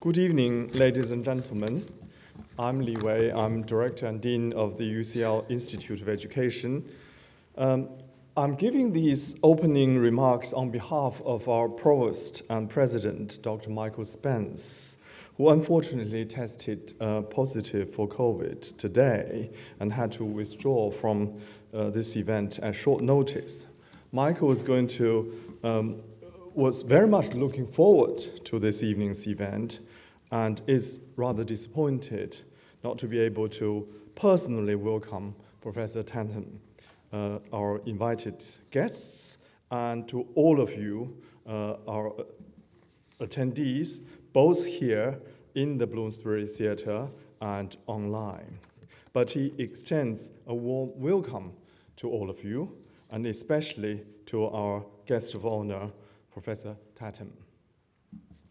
Good evening, ladies and gentlemen. I'm Li Wei. I'm Director and Dean of the UCL Institute of Education. I'm giving these opening remarks on behalf of our Provost and President, Dr. Michael Spence, who unfortunately tested positive for COVID today and had to withdraw from this event at short notice. Michael was very much looking forward to this evening's event and is rather disappointed not to be able to personally welcome Professor Tatum, our invited guests, and to all of you, our attendees, both here in the Bloomsbury Theatre and online. But he extends a warm welcome to all of you, and especially to our guest of honor, Professor Tatum.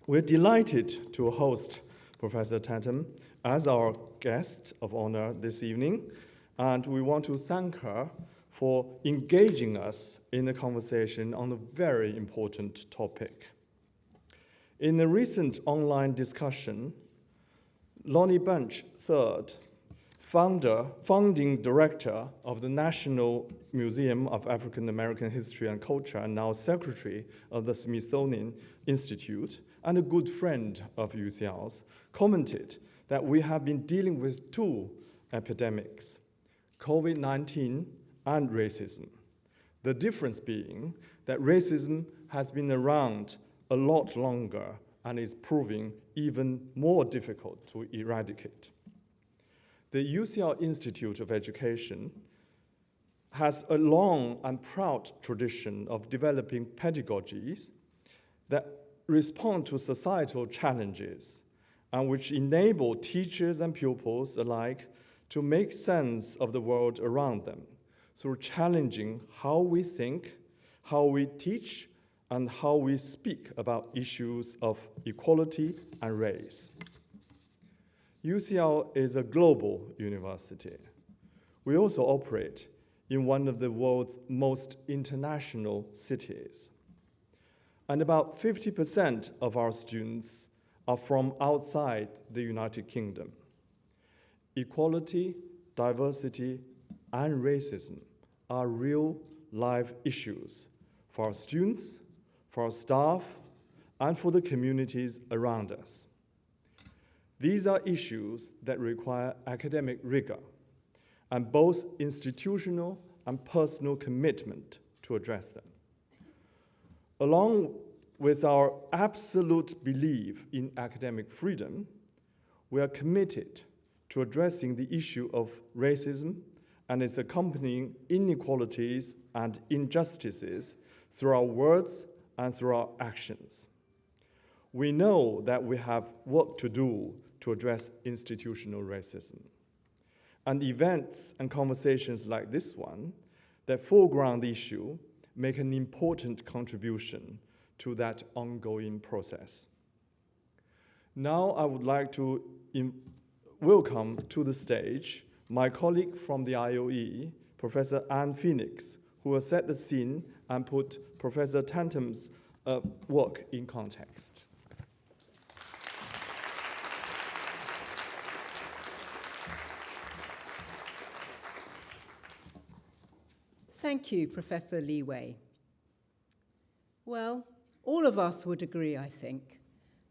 We're delighted to host Professor Tatum as our guest of honor this evening, and we want to thank her for engaging us in a conversation on a very important topic. In a recent online discussion, Lonnie Bunch III, founding director of the National Museum of African American History and Culture, and now secretary of the Smithsonian Institute, and a good friend of UCL's, commented that we have been dealing with two epidemics, COVID-19 and racism. The difference being that racism has been around a lot longer and is proving even more difficult to eradicate. The UCL Institute of Education has a long and proud tradition of developing pedagogies that respond to societal challenges and which enable teachers and pupils alike to make sense of the world around them through challenging how we think, how we teach, and how we speak about issues of equality and race. UCL is a global university. We also operate in one of the world's most international cities. And about 50% of our students are from outside the United Kingdom. Equality, diversity, and racism are real life issues for our students, for our staff, and for the communities around us. These are issues that require academic rigor and both institutional and personal commitment to address them. Along with our absolute belief in academic freedom, we are committed to addressing the issue of racism and its accompanying inequalities and injustices through our words and through our actions. We know that we have work to do to address institutional racism. And events and conversations like this one that foreground the issue make an important contribution to that ongoing process. Now I would like to welcome to the stage my colleague from the IOE, Professor Anne Phoenix, who will set the scene and put Professor Tatum's work in context. Thank you, Professor Li Wei. Well, all of us would agree, I think,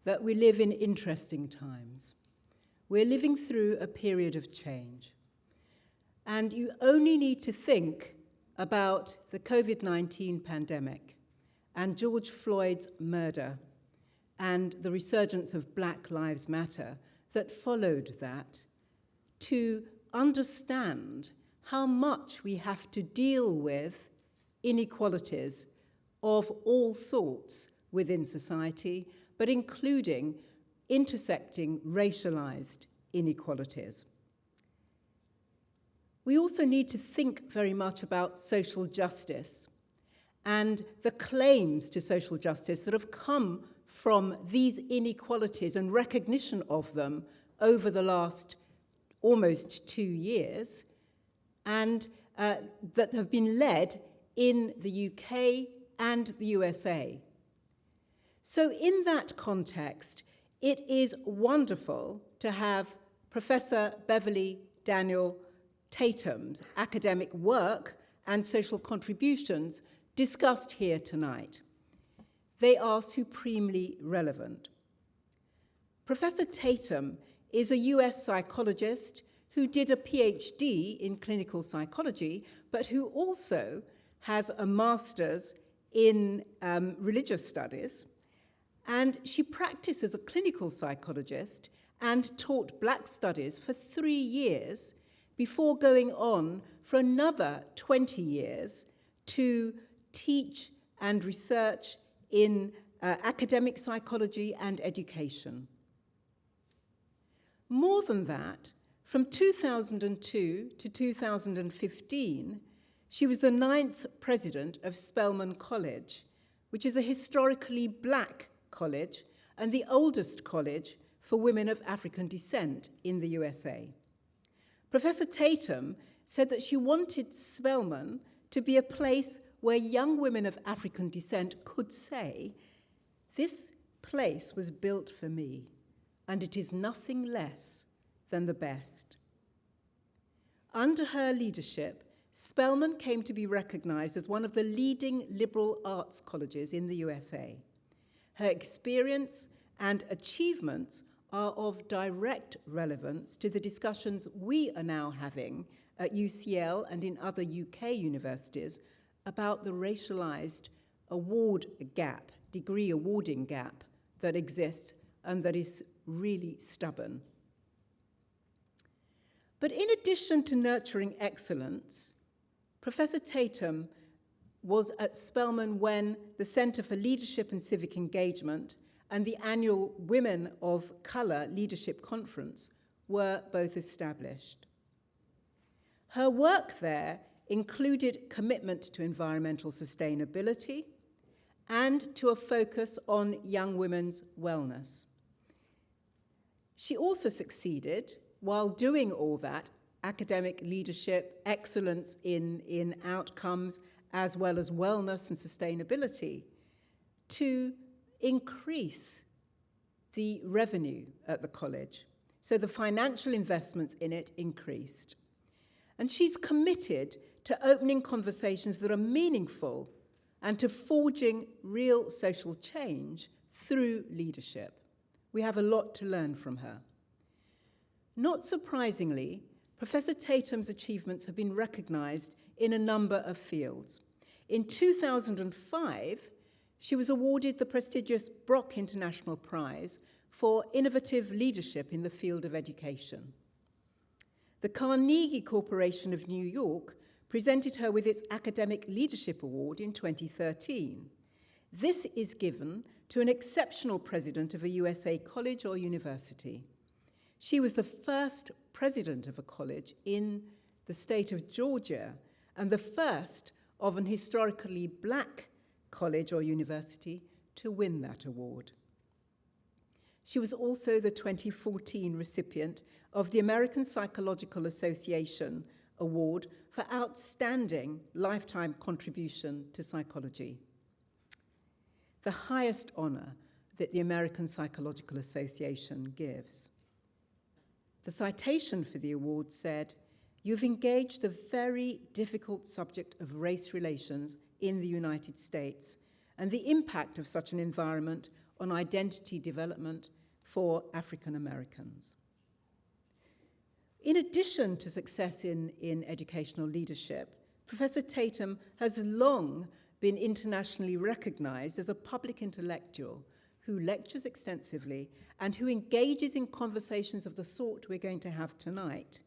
that we live in interesting times. We're living through a period of change. And you only need to think about the COVID-19 pandemic and George Floyd's murder and the resurgence of Black Lives Matter that followed that to understand how much we have to deal with inequalities of all sorts within society, but including intersecting racialized inequalities. We also need to think very much about social justice and the claims to social justice that have come from these inequalities and recognition of them over the last almost 2 years, and that have been led in the UK and the USA. So in that context, It is wonderful to have Professor Beverly Daniel Tatum's academic work and social contributions discussed here tonight. They are supremely relevant. Professor Tatum is a US psychologist who did a PhD in clinical psychology, but who also has a master's in religious studies. And she practiced as a clinical psychologist and taught Black studies for 3 years before going on for another 20 years to teach and research in academic psychology and education. More than that, from 2002 to 2015, she was the 9th president of Spelman College, which is a historically Black college and the oldest college for women of African descent in the USA. Professor Tatum said that she wanted Spelman to be a place where young women of African descent could say, "This place was built for me, and it is nothing less than the best." Under her leadership, Spelman came to be recognized as one of the leading liberal arts colleges in the USA. Her experience and achievements are of direct relevance to the discussions we are now having at UCL and in other UK universities about the racialized award gap, degree awarding gap that exists and that is really stubborn. But in addition to nurturing excellence, Professor Tatum was at Spelman when the Center for Leadership and Civic Engagement and the annual Women of Color Leadership Conference were both established. Her work there included commitment to environmental sustainability and to a focus on young women's wellness. She also succeeded, while doing all that, academic leadership, excellence in outcomes, as well as wellness and sustainability, to increase the revenue at the college. So the financial investments in it increased. And she's committed to opening conversations that are meaningful and to forging real social change through leadership. We have a lot to learn from her. Not surprisingly, Professor Tatum's achievements have been recognized in a number of fields. In 2005, she was awarded the prestigious Brock International Prize for innovative leadership in the field of education. The Carnegie Corporation of New York presented her with its Academic Leadership Award in 2013. This is given to an exceptional president of a USA college or university. She was the first president of a college in the state of Georgia and the first of an historically Black college or university to win that award. She was also the 2014 recipient of the American Psychological Association Award for Outstanding Lifetime Contribution to Psychology, the highest honor that the American Psychological Association gives. The citation for the award said, "You've engaged the very difficult subject of race relations in the United States and the impact of such an environment on identity development for African Americans." In addition to success in educational leadership, Professor Tatum has long been internationally recognized as a public intellectual who lectures extensively and who engages in conversations of the sort we're going to have tonight,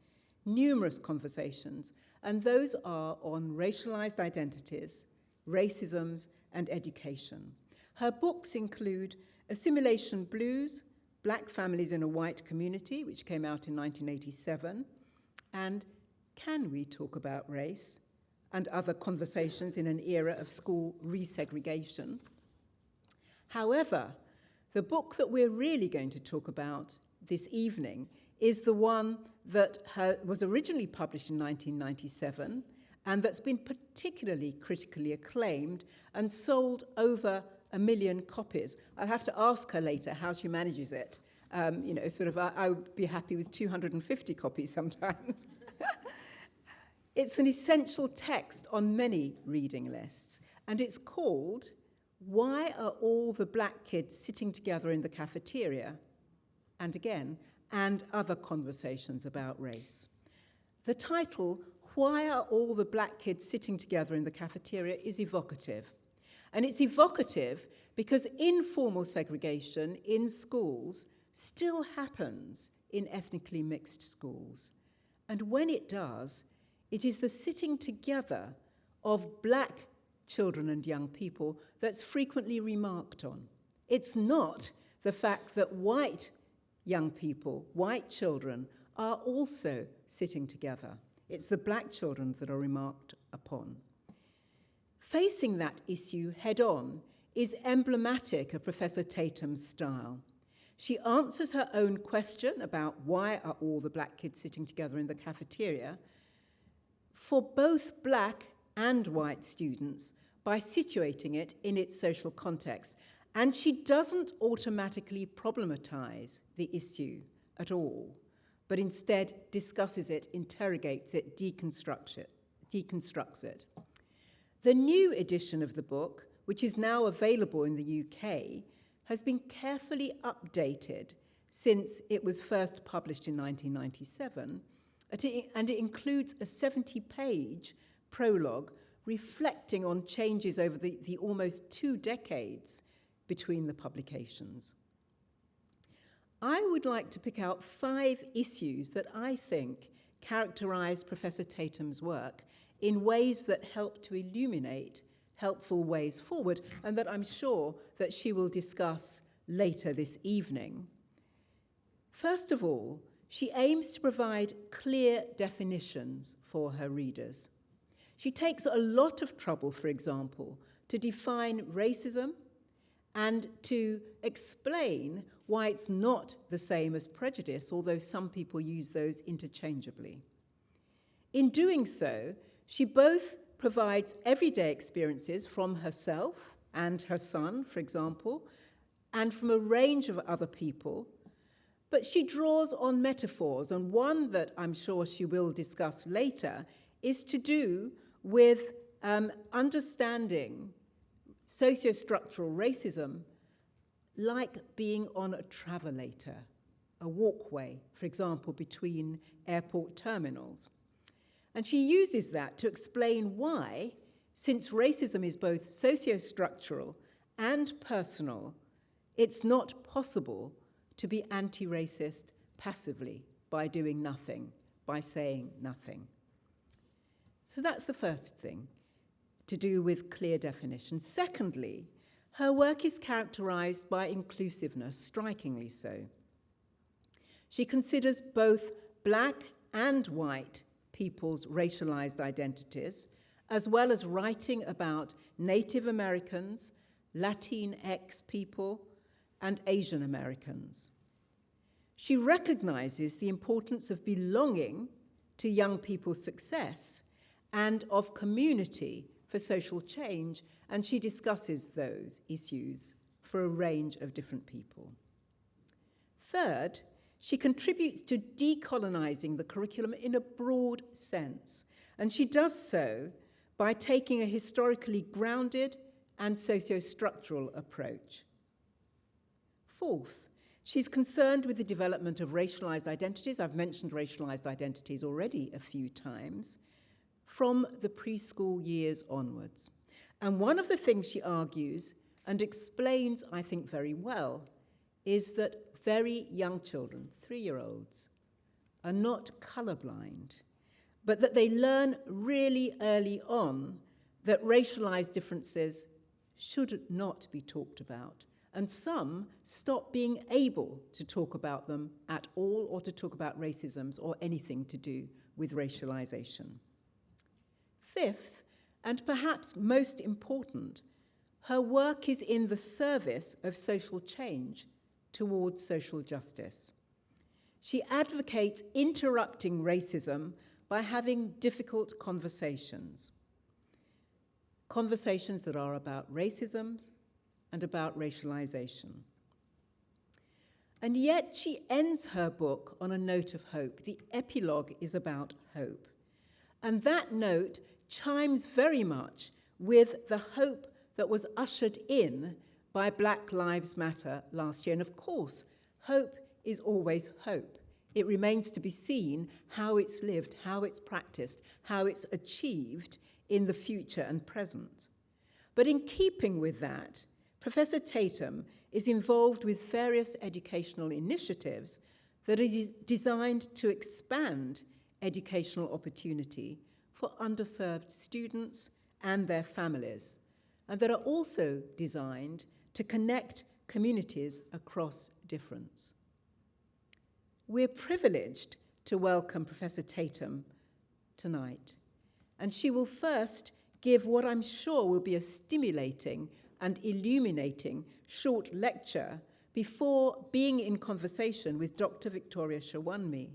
numerous conversations, and those are on racialized identities, racisms, and education. Her books include Assimilation Blues, Black Families in a White Community, which came out in 1987, and Can We Talk About Race? And Other Conversations in an Era of School Resegregation. However, the book that we're really going to talk about this evening is the one that was originally published in 1997 and that's been particularly critically acclaimed and sold over 1 million copies. I'll have to ask her later how she manages it. I would be happy with 250 copies sometimes. It's an essential text on many reading lists, and it's called "Why Are All the Black Kids Sitting Together in the Cafeteria?" and other conversations about race. The title, "Why Are All the Black Kids Sitting Together in the Cafeteria?" is evocative. And it's evocative because informal segregation in schools still happens in ethnically mixed schools. And when it does, it is the sitting together of black children and young people that's frequently remarked on. It's not the fact that white young people, white children, are also sitting together. It's the black children that are remarked upon. Facing that issue head-on is emblematic of Professor Tatum's style. She answers her own question about why are all the black kids sitting together in the cafeteria for both black and white students by situating it in its social context. And she doesn't automatically problematize the issue at all, but instead discusses it, interrogates it, deconstructs it. The new edition of the book, which is now available in the UK, has been carefully updated since it was first published in 1997, and it includes a 70-page prologue reflecting on changes over the almost 2 decades between the publications. I would like to pick out 5 issues that I think characterize Professor Tatum's work in ways that help to illuminate helpful ways forward, and that I'm sure that she will discuss later this evening. First of all, she aims to provide clear definitions for her readers. She takes a lot of trouble, for example, to define racism and to explain why it's not the same as prejudice, although some people use those interchangeably. In doing so, she both provides everyday experiences from herself and her son, for example, and from a range of other people, but she draws on metaphors, and one that I'm sure she will discuss later is to do with understanding sociostructural racism like being on a travelator, a walkway, for example, between airport terminals. And she uses that to explain why, since racism is both sociostructural and personal, it's not possible to be anti-racist passively by doing nothing, by saying nothing. So that's the first thing, to do with clear definition. Secondly, her work is characterized by inclusiveness, strikingly so. She considers both black and white people's racialized identities, as well as writing about Native Americans, Latinx people, and Asian Americans. She recognizes the importance of belonging to young people's success and of community for social change, and she discusses those issues for a range of different people. Third, she contributes to decolonizing the curriculum in a broad sense, and she does so by taking a historically grounded and socio-structural approach. Fourth, she's concerned with the development of racialized identities. I've mentioned racialized identities already a few times, from the preschool years onwards. And one of the things she argues and explains, I think, very well, is that very young children, 3-year-olds, are not colorblind, but that they learn really early on that racialized differences should not be talked about. And some stop being able to talk about them at all, or to talk about racisms or anything to do with racialization. Fifth, and perhaps most important, her work is in the service of social change towards social justice. She advocates interrupting racism by having difficult conversations. Conversations that are about racisms, and about racialization. And yet she ends her book on a note of hope. The epilogue is about hope. And that note chimes very much with the hope that was ushered in by Black Lives Matter last year. And of course, hope is always hope. It remains to be seen how it's lived, how it's practiced, how it's achieved in the future and present. But in keeping with that, Professor Tatum is involved with various educational initiatives that are designed to expand educational opportunity for underserved students and their families, and that are also designed to connect communities across difference. We're privileged to welcome Professor Tatum tonight, and she will first give what I'm sure will be a stimulating and illuminating short lecture before being in conversation with Dr. Victoria Showunmi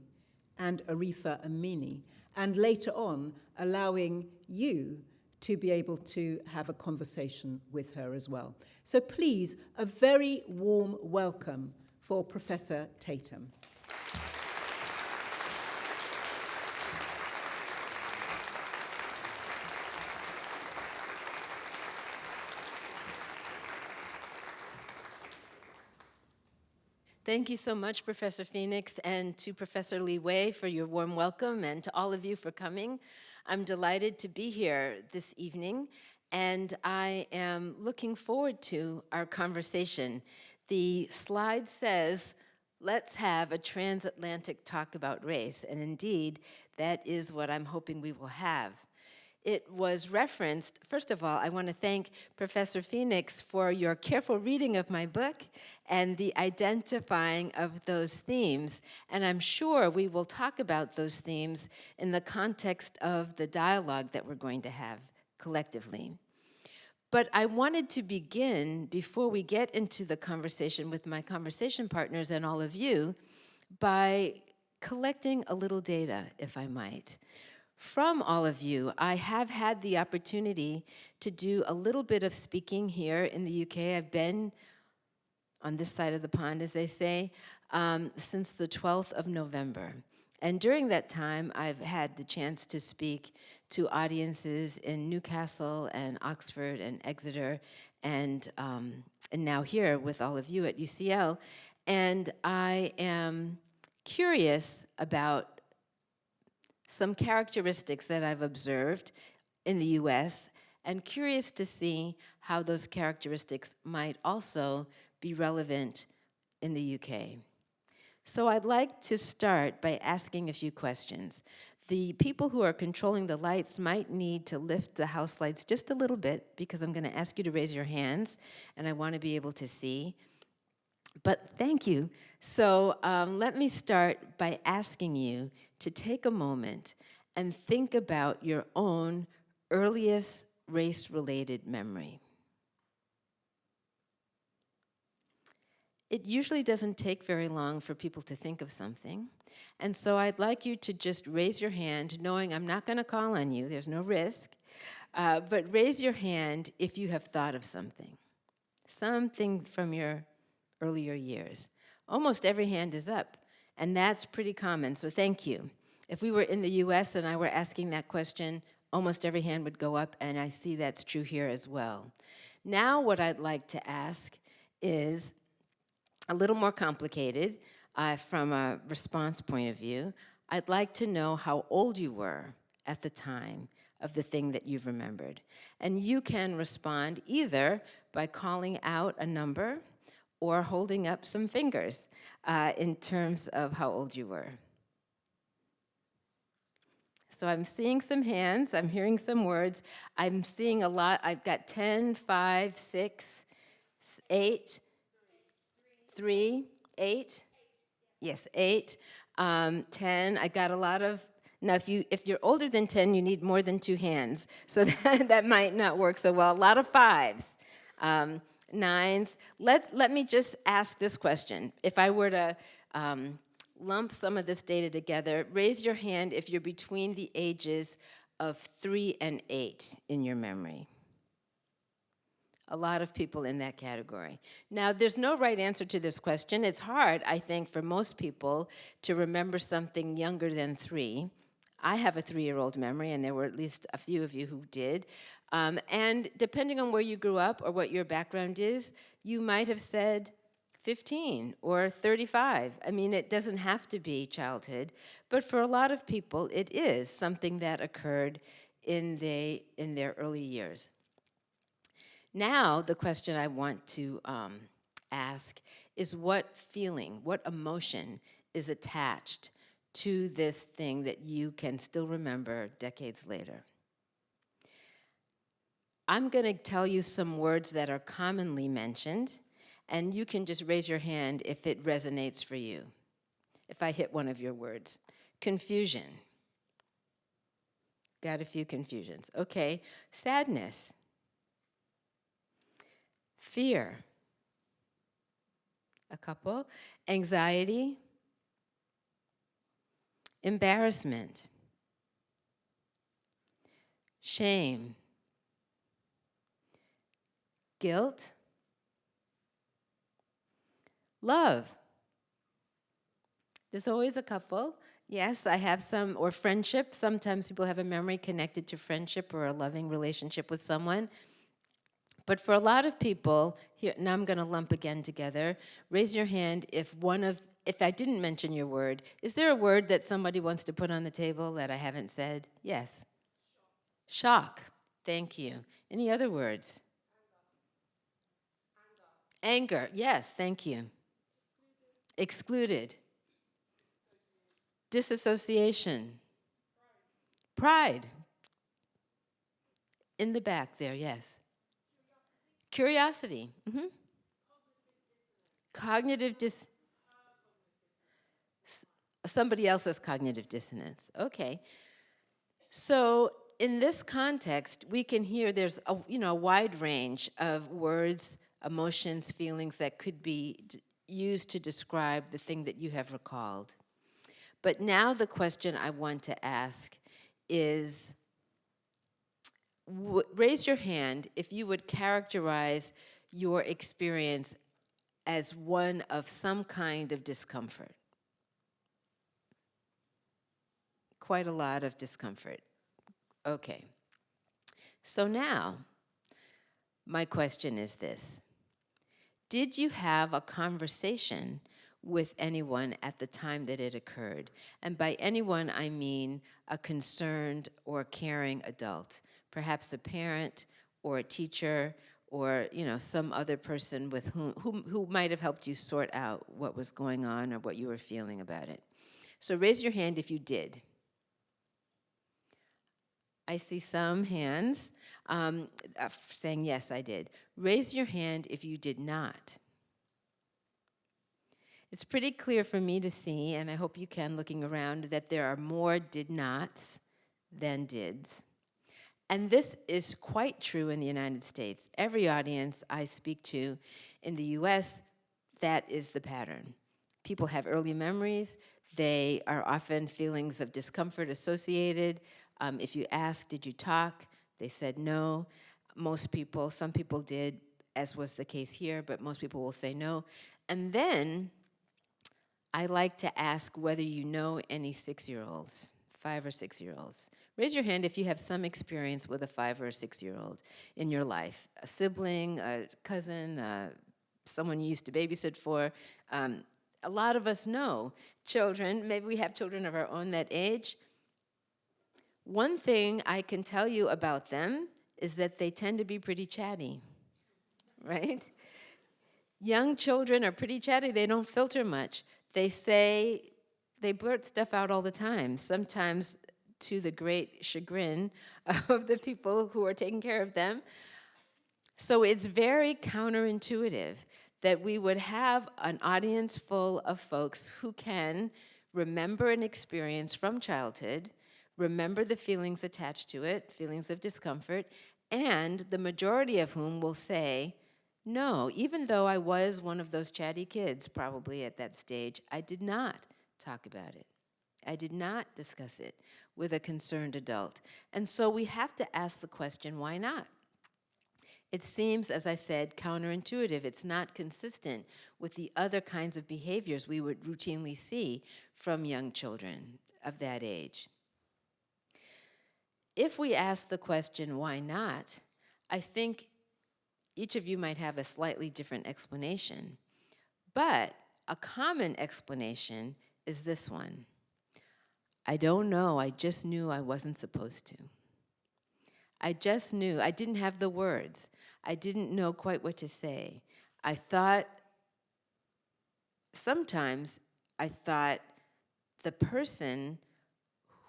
and Arifa Aminy, and later on allowing you to be able to have a conversation with her as well. So please, a very warm welcome for Professor Tatum. Thank you so much, Professor Phoenix, and to Professor Li Wei for your warm welcome, and to all of you for coming. I'm delighted to be here this evening, and I am looking forward to our conversation. The slide says, let's have a transatlantic talk about race, and indeed, that is what I'm hoping we will have. It was referenced, first of all, I want to thank Professor Phoenix for your careful reading of my book and the identifying of those themes. And I'm sure we will talk about those themes in the context of the dialogue that we're going to have collectively. But I wanted to begin, before we get into the conversation with my conversation partners and all of you, by collecting a little data, if I might. From all of you, I have had the opportunity to do a little bit of speaking here in the UK. I've been on this side of the pond, as they say, since the 12th of November. And during that time, I've had the chance to speak to audiences in Newcastle and Oxford and Exeter and now here with all of you at UCL. And I am curious about some characteristics that I've observed in the US, and curious to see how those characteristics might also be relevant in the UK. So I'd like to start by asking a few questions. The people who are controlling the lights might need to lift the house lights just a little bit, because I'm going to ask you to raise your hands, and I want to be able to see. But thank you. So let me start by asking you to take a moment and think about your own earliest race-related memory. It usually doesn't take very long for people to think of something. And so I'd like you to just raise your hand, knowing I'm not going to call on you, there's no risk, but raise your hand if you have thought of something from your earlier years. Almost every hand is up, and that's pretty common, so thank you. If we were in the US and I were asking that question, almost every hand would go up, and I see that's true here as well. Now what I'd like to ask is a little more complicated from a response point of view. I'd like to know how old you were at the time of the thing that you've remembered. And you can respond either by calling out a number or holding up some fingers in terms of how old you were. So I'm seeing some hands, I'm hearing some words, I'm seeing a lot. I've got 10, 5, 6, 8, 3, 8, yes, 8, 10. I got a lot of, now if you're older than 10, you need more than 2 hands, so that might not work so well. A lot of 5s. 9s. Let me just ask this question. If I were to lump some of this data together, raise your hand if you're between the ages of 3 and 8 in your memory. A lot of people in that category. Now, there's no right answer to this question. It's hard, I think, for most people to remember something younger than 3. I have a 3-year-old memory, and there were at least a few of you who did. And depending on where you grew up or what your background is, you might have said 15 or 35. I mean, it doesn't have to be childhood, but for a lot of people, it is something that occurred in their early years. Now, the question I want to ask is what feeling, what emotion is attached to this thing that you can still remember decades later? I'm going to tell you some words that are commonly mentioned, and you can just raise your hand if it resonates for you, if I hit one of your words. Confusion. Got a few confusions. Okay. Sadness. Fear. A couple. Anxiety. Embarrassment. Shame. Guilt. Love. There's always a couple. Yes, I have some, or friendship. Sometimes people have a memory connected to friendship or a loving relationship with someone. But for a lot of people, here, now I'm going to lump again together. Raise your hand if I didn't mention your word. Is there a word that somebody wants to put on the table that I haven't said? Yes. Shock. Thank you. Any other words? Anger. Yes, thank you. Excluded. Disassociation. Pride. In the back there, yes. Curiosity. Mm-hmm. Cognitive somebody else's cognitive dissonance. Okay. So in this context, we can hear there's a wide range of words, emotions, feelings that could be used to describe the thing that you have recalled. But now the question I want to ask is, raise your hand if you would characterize your experience as one of some kind of discomfort. Quite a lot of discomfort. Okay. So now, my question is this. Did you have a conversation with anyone at the time that it occurred? And by anyone, I mean a concerned or caring adult, perhaps a parent or a teacher or some other person with who might have helped you sort out what was going on or what you were feeling about it. So raise your hand if you did. I see some hands saying, yes, I did. Raise your hand if you did not. It's pretty clear for me to see, and I hope you can looking around, that there are more did nots than dids. And this is quite true in the United States. Every audience I speak to in the US, that is the pattern. People have early memories. They are often feelings of discomfort associated. If you ask, did you talk? They said no. Some people did, as was the case here, but most people will say no. And then I like to ask whether you know any 6-year-olds, 5 or 6-year-olds. Raise your hand if you have some experience with a 5 or a 6-year-old in your life. A sibling, a cousin, someone you used to babysit for. A lot of us know children. Maybe we have children of our own that age. One thing I can tell you about them is that they tend to be pretty chatty, right? Young children are pretty chatty. They don't filter much. They blurt stuff out all the time, sometimes to the great chagrin of the people who are taking care of them. So it's very counterintuitive that we would have an audience full of folks who can remember an experience from childhood, remember the feelings attached to it, feelings of discomfort, and the majority of whom will say, no, even though I was one of those chatty kids probably at that stage, I did not talk about it. I did not discuss it with a concerned adult. And so we have to ask the question, why not? It seems, as I said, counterintuitive. It's not consistent with the other kinds of behaviors we would routinely see from young children of that age. If we ask the question, why not, I think each of you might have a slightly different explanation. But a common explanation is this one. I don't know, I just knew I wasn't supposed to. I just knew, I didn't have the words. I didn't know quite what to say. Sometimes I thought the person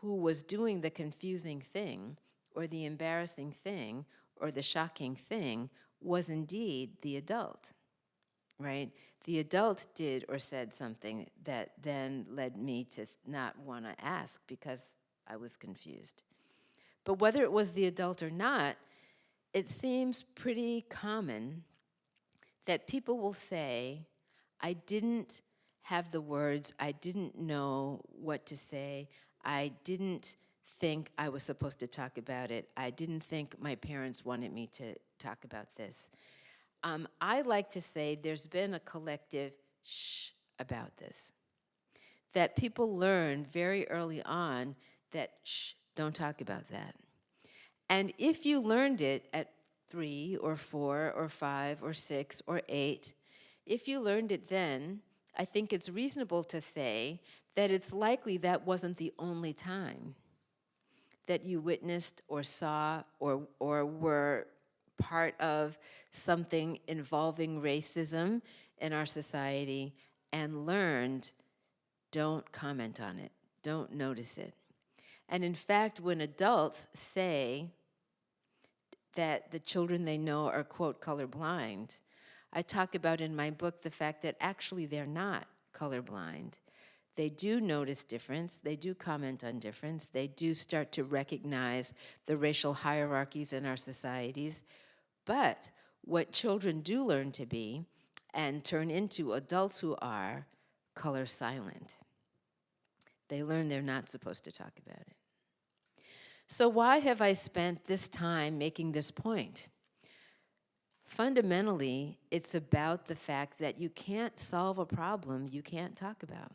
who was doing the confusing thing, or the embarrassing thing, or the shocking thing, was indeed the adult, right? The adult did or said something that then led me to not want to ask because I was confused. But whether it was the adult or not, it seems pretty common that people will say, I didn't have the words, I didn't know what to say, I didn't think I was supposed to talk about it, I didn't think my parents wanted me to talk about this. I like to say there's been a collective shh about this. That people learn very early on that shh, don't talk about that. And if you learned it at 3 or 4 or 5 or 6 or 8, if you learned it then, I think it's reasonable to say that it's likely that wasn't the only time that you witnessed or saw or were part of something involving racism in our society and learned, don't comment on it, don't notice it. And in fact, when adults say that the children they know are, quote, colorblind, I talk about in my book the fact that actually they're not colorblind. They do notice difference, they do comment on difference, they do start to recognize the racial hierarchies in our societies. But what children do learn to be and turn into adults who are color silent. They learn they're not supposed to talk about it. So why have I spent this time making this point? Fundamentally, it's about the fact that you can't solve a problem you can't talk about.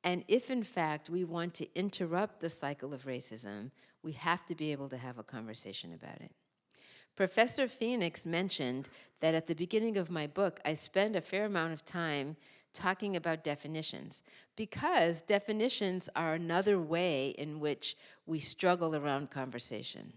And if, in fact, we want to interrupt the cycle of racism, we have to be able to have a conversation about it. Professor Phoenix mentioned that at the beginning of my book, I spend a fair amount of time talking about definitions, because definitions are another way in which we struggle around conversation.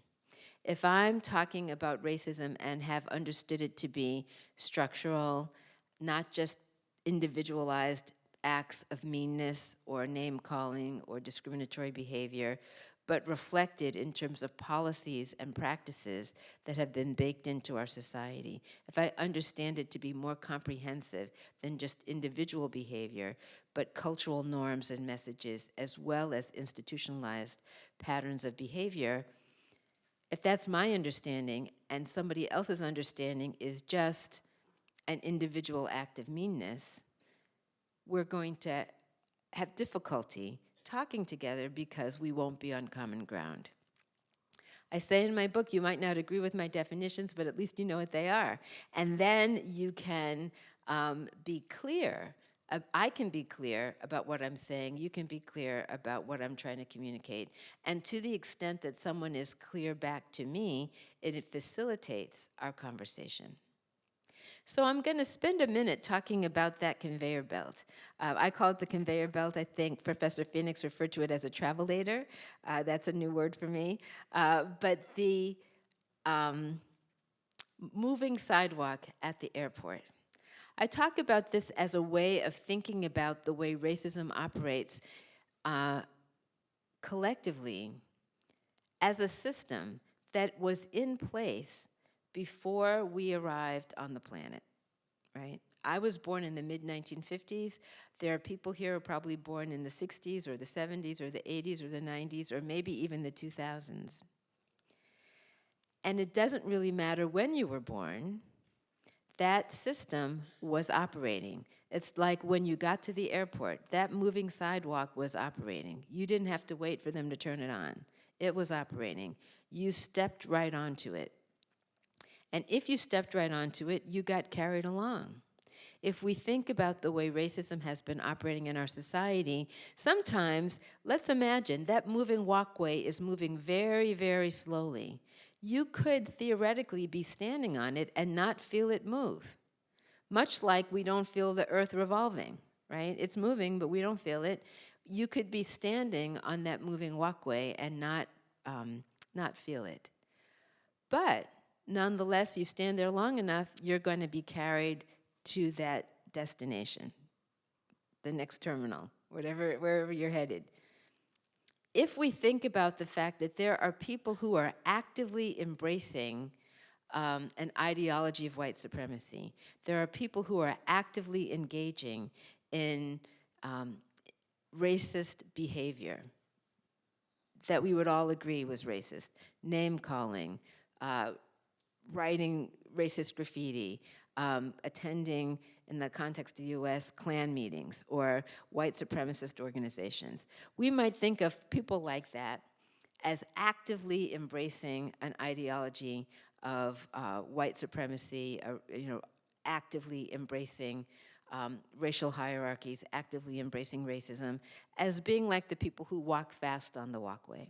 If I'm talking about racism and have understood it to be structural, not just individualized acts of meanness or name-calling or discriminatory behavior, but reflected in terms of policies and practices that have been baked into our society. If I understand it to be more comprehensive than just individual behavior, but cultural norms and messages, as well as institutionalized patterns of behavior, if that's my understanding and somebody else's understanding is just an individual act of meanness, we're going to have difficulty talking together because we won't be on common ground. I say in my book, you might not agree with my definitions, but at least you know what they are. And then you can be clear. I can be clear about what I'm saying. You can be clear about what I'm trying to communicate. And to the extent that someone is clear back to me, it facilitates our conversation. So I'm going to spend a minute talking about that conveyor belt. I call it the conveyor belt. I think Professor Phoenix referred to it as a travelator. That's a new word for me. But the moving sidewalk at the airport. I talk about this as a way of thinking about the way racism operates collectively as a system that was in place before we arrived on the planet, right? I was born in the mid-1950s. There are people here who are probably born in the 60s or the 70s or the 80s or the 90s or maybe even the 2000s. And it doesn't really matter when you were born, that system was operating. It's like when you got to the airport, that moving sidewalk was operating. You didn't have to wait for them to turn it on. It was operating. You stepped right onto it. And if you stepped right onto it, you got carried along. If we think about the way racism has been operating in our society, sometimes, let's imagine that moving walkway is moving very, very slowly. You could theoretically be standing on it and not feel it move, much like we don't feel the earth revolving, right? It's moving, but we don't feel it. You could be standing on that moving walkway and not feel it. But nonetheless, you stand there long enough, you're going to be carried to that destination, the next terminal, wherever you're headed. If we think about the fact that there are people who are actively embracing an ideology of white supremacy, there are people who are actively engaging in racist behavior that we would all agree was racist, name-calling, writing racist graffiti, attending, in the context of the US, Klan meetings or white supremacist organizations. We might think of people like that as actively embracing an ideology of white supremacy, actively embracing racial hierarchies, actively embracing racism, as being like the people who walk fast on the walkway.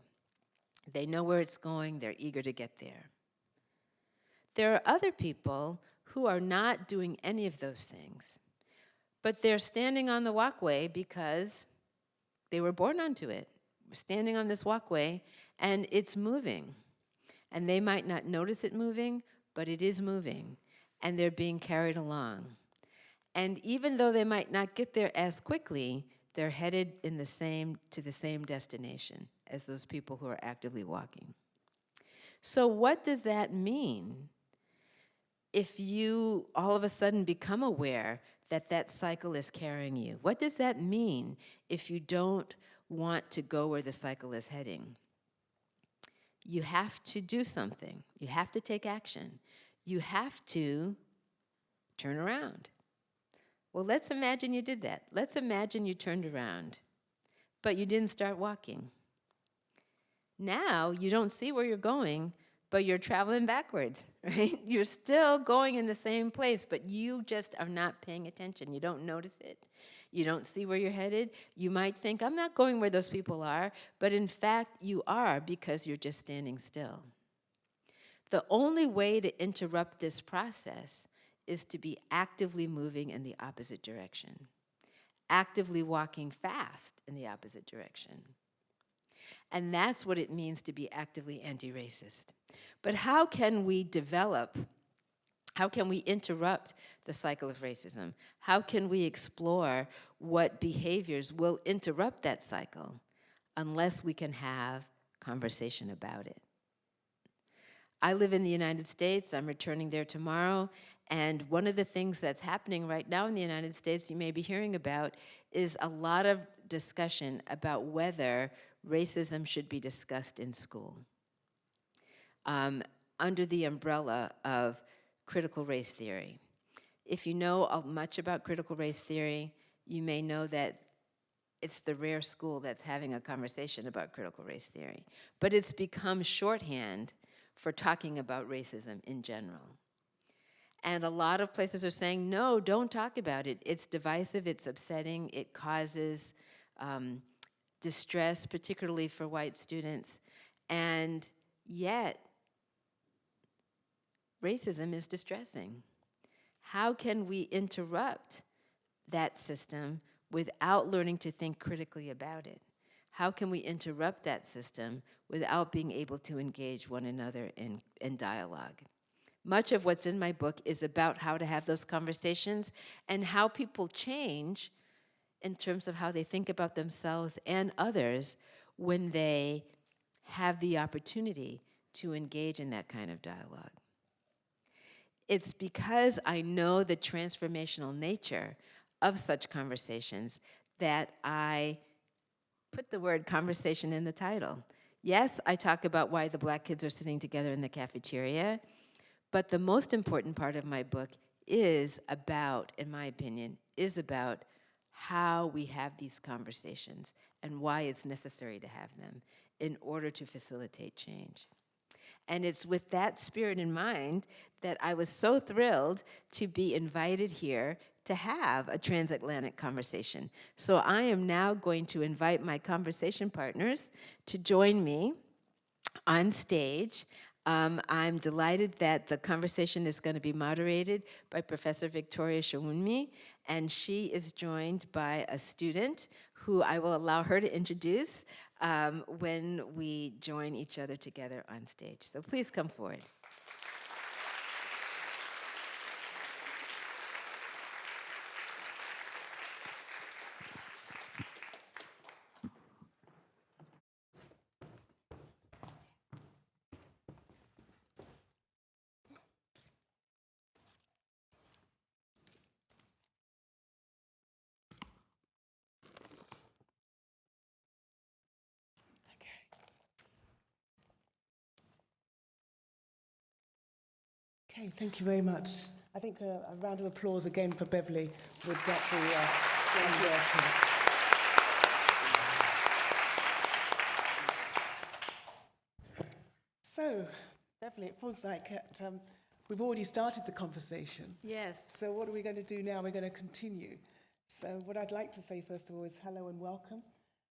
They know where it's going, they're eager to get there. There are other people who are not doing any of those things, but they're standing on the walkway because they were born onto it. We're standing on this walkway, and it's moving. And they might not notice it moving, but it is moving, and they're being carried along. And even though they might not get there as quickly, they're headed to the same destination as those people who are actively walking. So what does that mean if you all of a sudden become aware that that cycle is carrying you? What does that mean if you don't want to go where the cycle is heading? You have to do something. You have to take action. You have to turn around. Well, let's imagine you did that. Let's imagine you turned around, but you didn't start walking. Now you don't see where you're going, but you're traveling backwards, right? You're still going in the same place, but you just are not paying attention. You don't notice it. You don't see where you're headed. You might think, I'm not going where those people are, but in fact, you are because you're just standing still. The only way to interrupt this process is to be actively moving in the opposite direction, actively walking fast in the opposite direction. And that's what it means to be actively anti-racist. But how can we interrupt the cycle of racism? How can we explore what behaviors will interrupt that cycle unless we can have conversation about it? I live in the United States. I'm returning there tomorrow. And one of the things that's happening right now in the United States you may be hearing about is a lot of discussion about whether racism should be discussed in school under the umbrella of critical race theory. If you know much about critical race theory, you may know that it's the rare school that's having a conversation about critical race theory. But it's become shorthand for talking about racism in general. And a lot of places are saying, no, don't talk about it. It's divisive, it's upsetting, it causes distress, particularly for white students. And yet, racism is distressing. How can we interrupt that system without learning to think critically about it? How can we interrupt that system without being able to engage one another in dialogue? Much of what's in my book is about how to have those conversations and how people change in terms of how they think about themselves and others when they have the opportunity to engage in that kind of dialogue. It's because I know the transformational nature of such conversations that I put the word conversation in the title. Yes, I talk about why the Black kids are sitting together in the cafeteria, but the most important part of my book is about, in my opinion, is about how we have these conversations and why it's necessary to have them in order to facilitate change. And it's with that spirit in mind that I was so thrilled to be invited here to have a transatlantic conversation. So I am now going to invite my conversation partners to join me on stage. I'm delighted that the conversation is going to be moderated by Professor Victoria Showunmi, and she is joined by a student who I will allow her to introduce when we join each other together on stage. So please come forward. Okay, thank you very much. I think a round of applause again for Beverly would get the So, Beverly, it feels like we've already started the conversation. Yes. So what are we going to do now? We're going to continue. So what I'd like to say, first of all, is hello and welcome.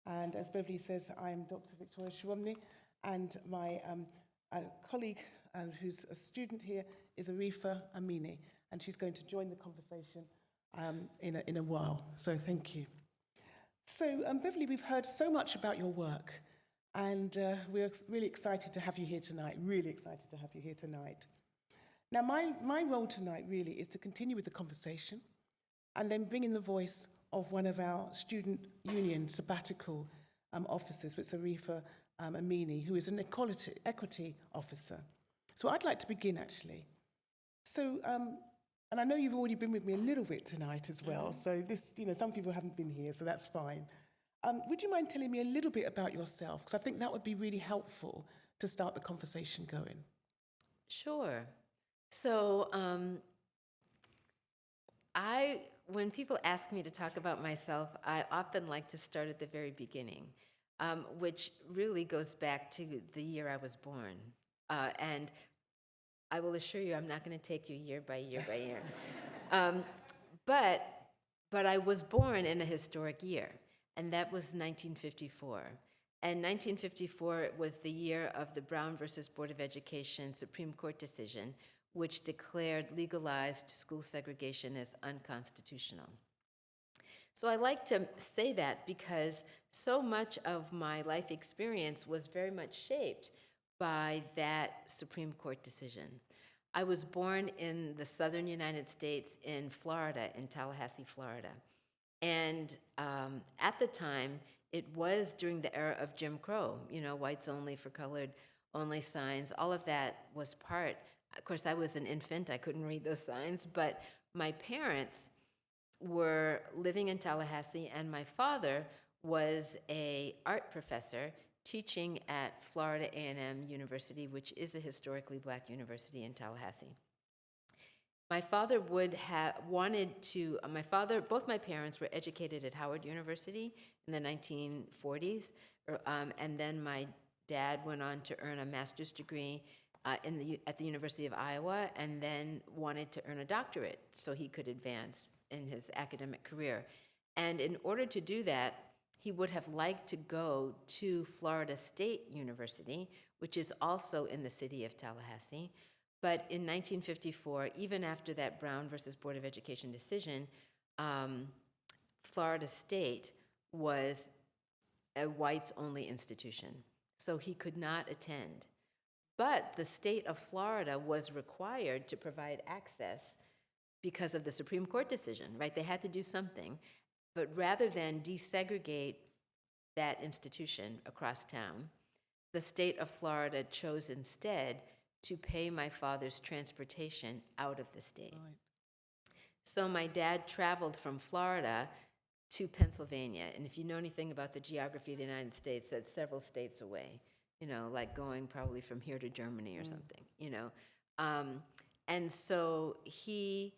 And as Beverly says, I'm Dr. Victoria Showunmi, and my colleague who's a student here is Arifa Aminy, and she's going to join the conversation in a while. So thank you. So Beverly, we've heard so much about your work, and we're really excited to have you here tonight, Now, my role tonight really is to continue with the conversation and then bring in the voice of one of our student union sabbatical officers, which is Arifa Aminy, who is an equity officer. So I'd like to begin, actually. So, and I know you've already been with me a little bit tonight as well, so this, some people haven't been here, so that's fine. Would you mind telling me a little bit about yourself? Because I think that would be really helpful to start the conversation going. Sure. So when people ask me to talk about myself, I often like to start at the very beginning, which really goes back to the year I was born. And I will assure you I'm not going to take you year by year by year. But I was born in a historic year, and that was 1954. And 1954 was the year of the Brown versus Board of Education Supreme Court decision, which declared legalized school segregation as unconstitutional. So I like to say that because so much of my life experience was very much shaped by that Supreme Court decision. I was born in the southern United States in Florida, in Tallahassee, Florida. And at the time, it was during the era of Jim Crow, whites only for colored only signs. All of that was part. Of course, I was an infant. I couldn't read those signs. But my parents were living in Tallahassee, and my father was an art professor teaching at Florida A&M University, which is a historically black university in Tallahassee. My father would have wanted to, both my parents were educated at Howard University in the 1940s, and then my dad went on to earn a master's degree at the University of Iowa, and then wanted to earn a doctorate so he could advance in his academic career. And in order to do that, he would have liked to go to Florida State University, which is also in the city of Tallahassee. But in 1954, even after that Brown versus Board of Education decision, Florida State was a whites-only institution, so he could not attend. But the state of Florida was required to provide access because of the Supreme Court decision, right? They had to do something. But rather than desegregate that institution across town, the state of Florida chose instead to pay my father's transportation out of the state. Right. So my dad traveled from Florida to Pennsylvania. And if you know anything about the geography of the United States, that's several states away, like going probably from here to Germany or something, And so he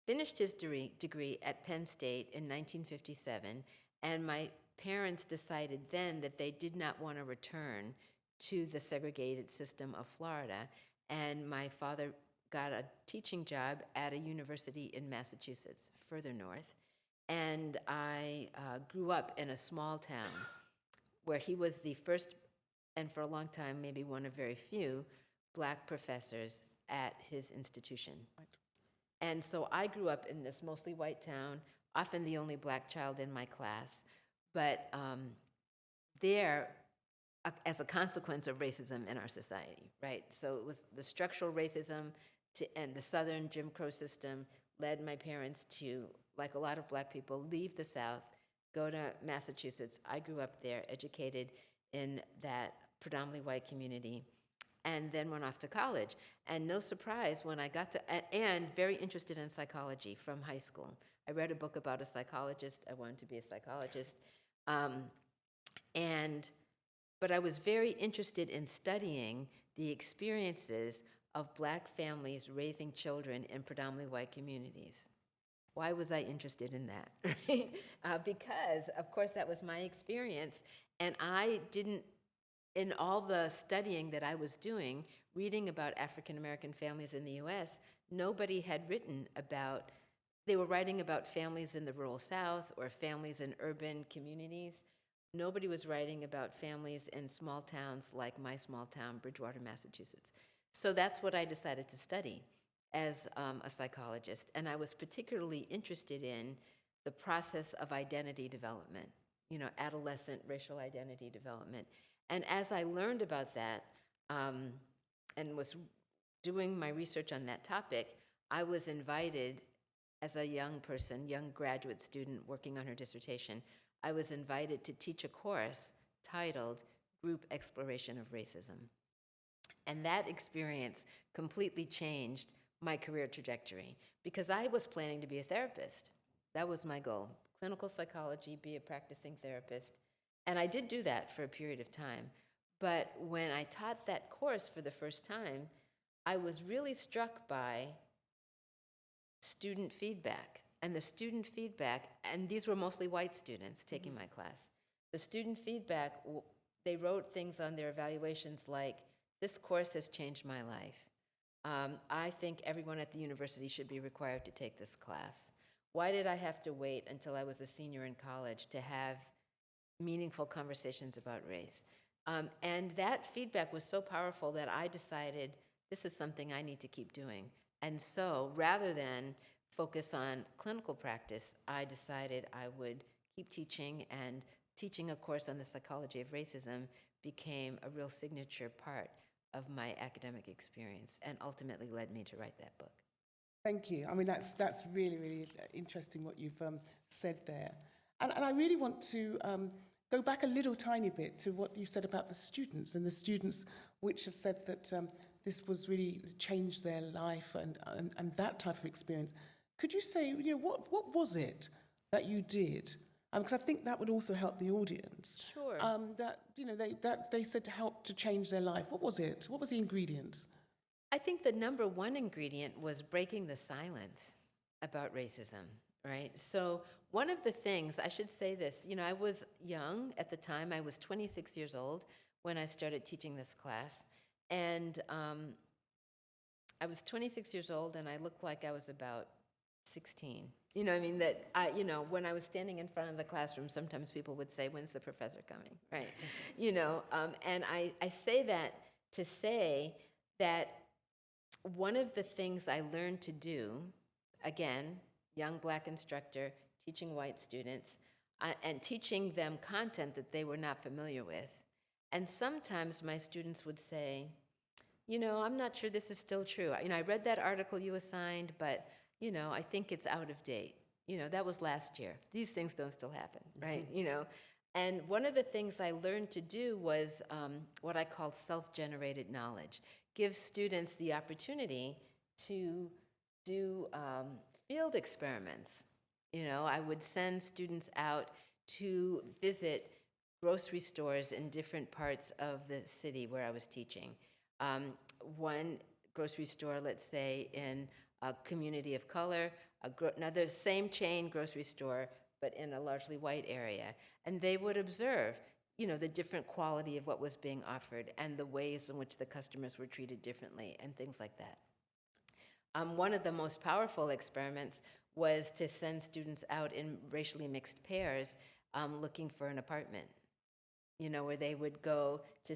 finished his degree at Penn State in 1957, and my parents decided then that they did not want to return to the segregated system of Florida. And my father got a teaching job at a university in Massachusetts, further north. And I grew up in a small town where he was the first, and for a long time, maybe one of very few, Black professors at his institution. Right. And so I grew up in this mostly white town, often the only Black child in my class. But there, as a consequence of racism in our society, right? So it was the structural racism and the Southern Jim Crow system led my parents to, like a lot of Black people, leave the South, go to Massachusetts. I grew up there, educated in that predominantly white community, and then went off to college. And no surprise when I got to, and very interested in psychology from high school. I read a book about a psychologist. I wanted to be a psychologist. But I was very interested in studying the experiences of Black families raising children in predominantly white communities. Why was I interested in that? Because, of course, that was my experience, and I didn't, in all the studying that I was doing, reading about African American families in the US, nobody had written about, they were writing about families in the rural South or families in urban communities. Nobody was writing about families in small towns like my small town, Bridgewater, Massachusetts. So that's what I decided to study as a psychologist. And I was particularly interested in the process of identity development, adolescent racial identity development. And as I learned about that and was doing my research on that topic, I was invited as a young person, young graduate student working on her dissertation, I was invited to teach a course titled Group Exploration of Racism. And that experience completely changed my career trajectory because I was planning to be a therapist. That was my goal. Clinical psychology, be a practicing therapist. And I did do that for a period of time. But when I taught that course for the first time, I was really struck by student feedback. And the student feedback, and these were mostly white students taking my class. The student feedback, they wrote things on their evaluations like, this course has changed my life. I think everyone at the university should be required to take this class. Why did I have to wait until I was a senior in college to have meaningful conversations about race? And that feedback was so powerful that I decided this is something I need to keep doing. And so rather than focus on clinical practice, I decided I would keep teaching, and teaching a course on the psychology of racism became a real signature part of my academic experience and ultimately led me to write that book. Thank you. I mean, that's really, really interesting what you've said there. And I really want to go back a little tiny bit to what you said about the students, and the students which have said that this was really changed their life and that type of experience. Could you say, what was it that you did? Because I think that would also help the audience. Sure. That they said to help to change their life. What was it? What was the ingredients? I think the number one ingredient was breaking the silence about racism, right? So one of the things, I should say this, I was young at the time. I was 26 years old when I started teaching this class. And I was 26 years old and I looked like I was about 16. When I was standing in front of the classroom, sometimes people would say, when's the professor coming, right? And I say that to say that one of the things I learned to do, again, young Black instructor, teaching white students, and teaching them content that they were not familiar with. And sometimes my students would say, I'm not sure this is still true. I read that article you assigned, but I think it's out of date. That was last year. These things don't still happen, right? And one of the things I learned to do was what I called self-generated knowledge. Give students the opportunity to do field experiments. I would send students out to visit grocery stores in different parts of the city where I was teaching. One grocery store, let's say, in a community of color, another same chain grocery store, but in a largely white area. And they would observe, the different quality of what was being offered and the ways in which the customers were treated differently and things like that. One of the most powerful experiments was to send students out in racially mixed pairs looking for an apartment, where they would go to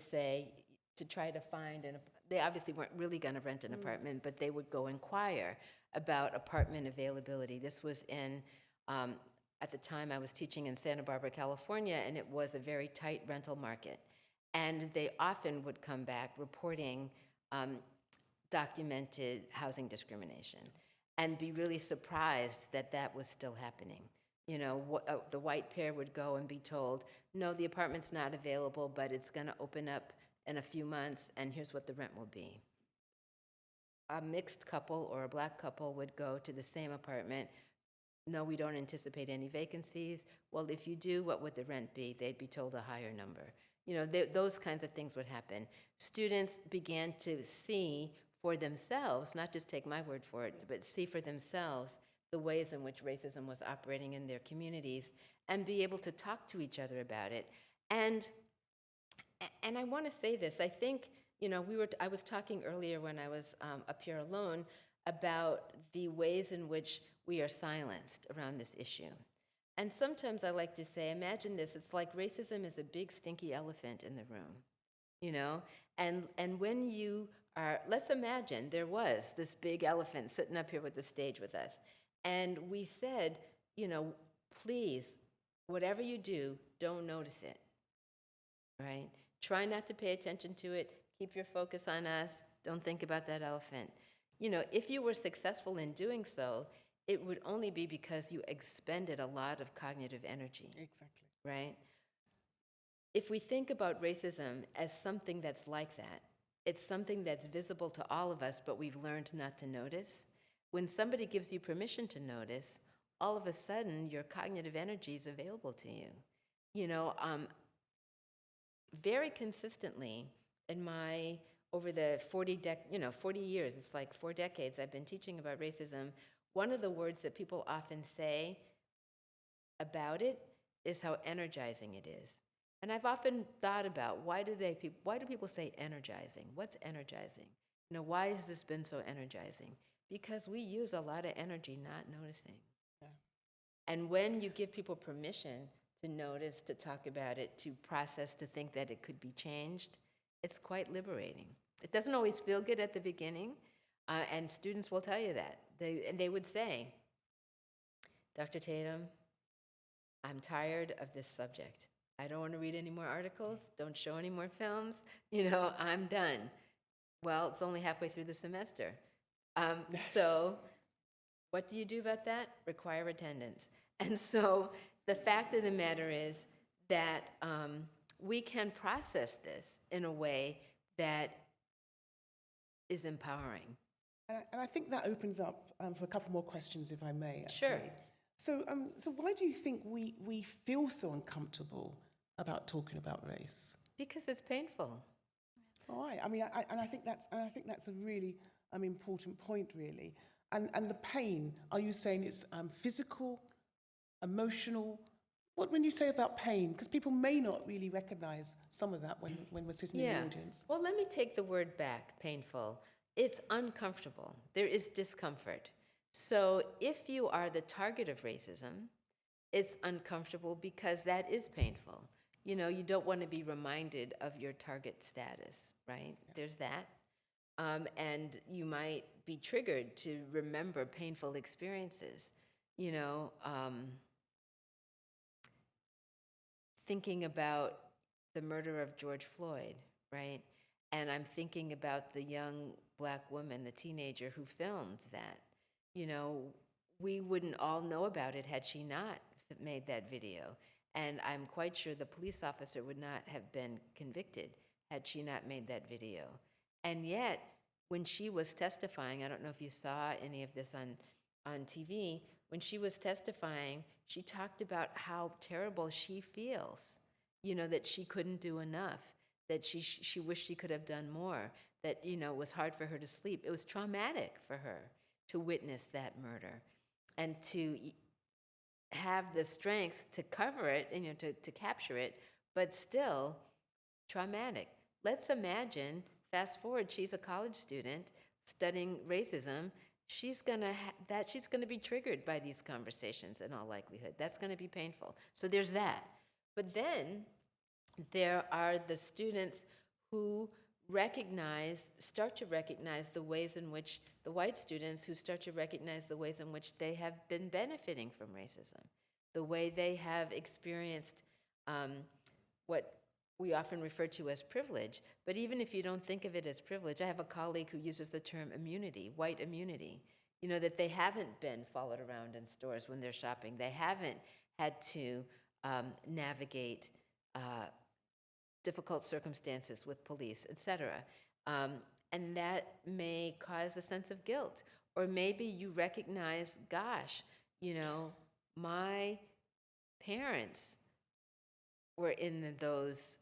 try to find they obviously weren't really going to rent an apartment, but they would go inquire about apartment availability. This was at the time I was teaching in Santa Barbara, California, and it was a very tight rental market. And they often would come back reporting documented housing discrimination and be really surprised that that was still happening. The white pair would go and be told, no, the apartment's not available, but it's going to open up in a few months, and here's what the rent will be. A mixed couple or a black couple would go to the same apartment. No, we don't anticipate any vacancies. Well, if you do, what would the rent be? They'd be told a higher number. Those kinds of things would happen. Students began to see for themselves, not just take my word for it, but see for themselves the ways in which racism was operating in their communities and be able to talk to each other about it. And I want to say this, I think, I was talking earlier when I was up here alone about the ways in which we are silenced around this issue. And sometimes I like to say, imagine this, it's like racism is a big stinky elephant in the room, and when you are, let's imagine there was this big elephant sitting up here with the stage with us, and we said, please, whatever you do, don't notice it, right? Try not to pay attention to it, keep your focus on us, don't think about that elephant. If you were successful in doing so, it would only be because you expended a lot of cognitive energy. Exactly. Right? If we think about racism as something that's like that, it's something that's visible to all of us, but we've learned not to notice. When somebody gives you permission to notice, all of a sudden your cognitive energy is available to you. Very consistently in over the 40 years, it's like 4 decades I've been teaching about racism, one of the words that people often say about it is how energizing it is. And I've often thought about why do people say energizing? What's energizing? Why has this been so energizing? Because we use a lot of energy not noticing. Yeah. And when you give people permission to notice, to talk about it, to process, to think that it could be changed, it's quite liberating. It doesn't always feel good at the beginning, and students will tell you that. They would say, Dr. Tatum, I'm tired of this subject. I don't want to read any more articles, don't show any more films, I'm done. Well, it's only halfway through the semester. So what do you do about that? Require attendance. And so the fact of the matter is that we can process this in a way that is empowering. And I think that opens up for a couple more questions, if I may. Actually. Sure. So why do you think we feel so uncomfortable about talking about race? Because it's painful. All right. I think that's a really important point, really. And the pain, are you saying it's physical, emotional? What when you say about pain? Because people may not really recognize some of that when we're sitting in the audience. Well, let me take the word back, painful. It's uncomfortable. There is discomfort. So if you are the target of racism, it's uncomfortable because that is painful. You don't want to be reminded of your target status, right? Yeah. There's that. And you might be triggered to remember painful experiences. Thinking about the murder of George Floyd, right? And I'm thinking about the young black woman, the teenager who filmed that. We wouldn't all know about it had she not made that video. And I'm quite sure the police officer would not have been convicted had she not made that video. And yet, when she was testifying, I don't know if you saw any of this on TV, when she was testifying, she talked about how terrible she feels, that she couldn't do enough, that she wished she could have done more, that, it was hard for her to sleep. It was traumatic for her to witness that murder and to have the strength to cover it and to capture it, but still traumatic. Let's imagine, fast forward, she's a college student studying racism. She's gonna be triggered by these conversations in all likelihood. That's gonna be painful. So there's that. But then there are the students who start to recognize the ways in which, the white students who start to recognize the ways in which they have been benefiting from racism, the way they have experienced what we often refer to as privilege. But even if you don't think of it as privilege, I have a colleague who uses the term immunity, white immunity, that they haven't been followed around in stores when they're shopping. They haven't had to navigate difficult circumstances with police, etc. And that may cause a sense of guilt. Or maybe you recognize, gosh, my parents were in those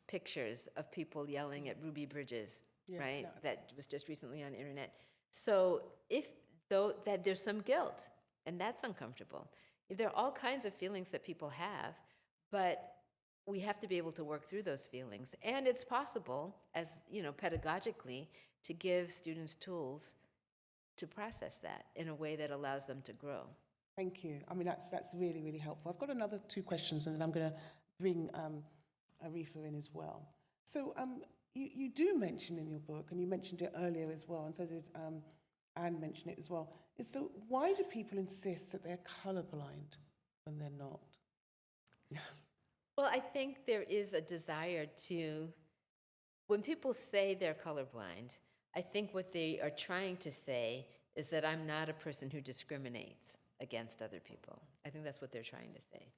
pictures of people yelling at Ruby Bridges, right? No. That was just recently on the internet. So that there's some guilt, and that's uncomfortable. There are all kinds of feelings that people have, but we have to be able to work through those feelings. And it's possible, as pedagogically, to give students tools to process that in a way that allows them to grow. Thank you. I mean, that's really, really helpful. I've got another 2 questions, and then I'm going to bring Arifa in as well. So you do mention in your book, and you mentioned it earlier as well, and so did Anne mention it as well, is so why do people insist that they're colorblind when they're not? Well, I think there is a desire to, when people say they're colorblind, I think what they are trying to say is that I'm not a person who discriminates against other people. I think that's what they're trying to say.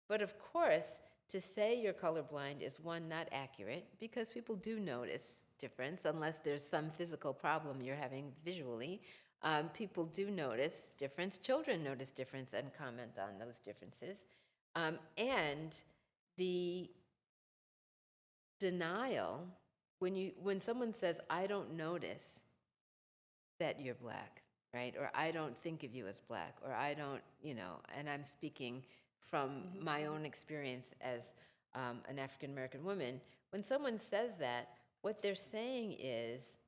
But of course, to say you're colorblind is, one, not accurate, because people do notice difference, unless there's some physical problem you're having visually. People do notice difference. Children notice difference and comment on those differences. And the denial, when someone says, I don't notice that you're Black, right? Or I don't think of you as Black, or I don't, and I'm speaking from my own experience as an African-American woman. When someone says that, what they're saying is,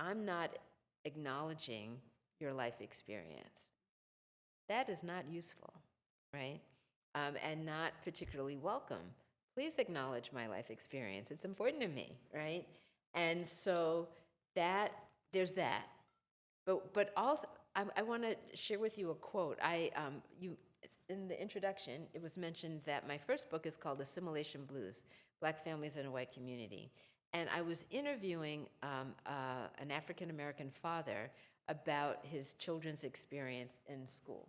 I'm not acknowledging your life experience. That is not useful, right? And not particularly welcome. Please acknowledge my life experience. It's important to me, right? And so there's that. But also, I want to share with you a quote. In the introduction, it was mentioned that my first book is called Assimilation Blues, Black Families in a White Community. And I was interviewing an African-American father about his children's experience in school.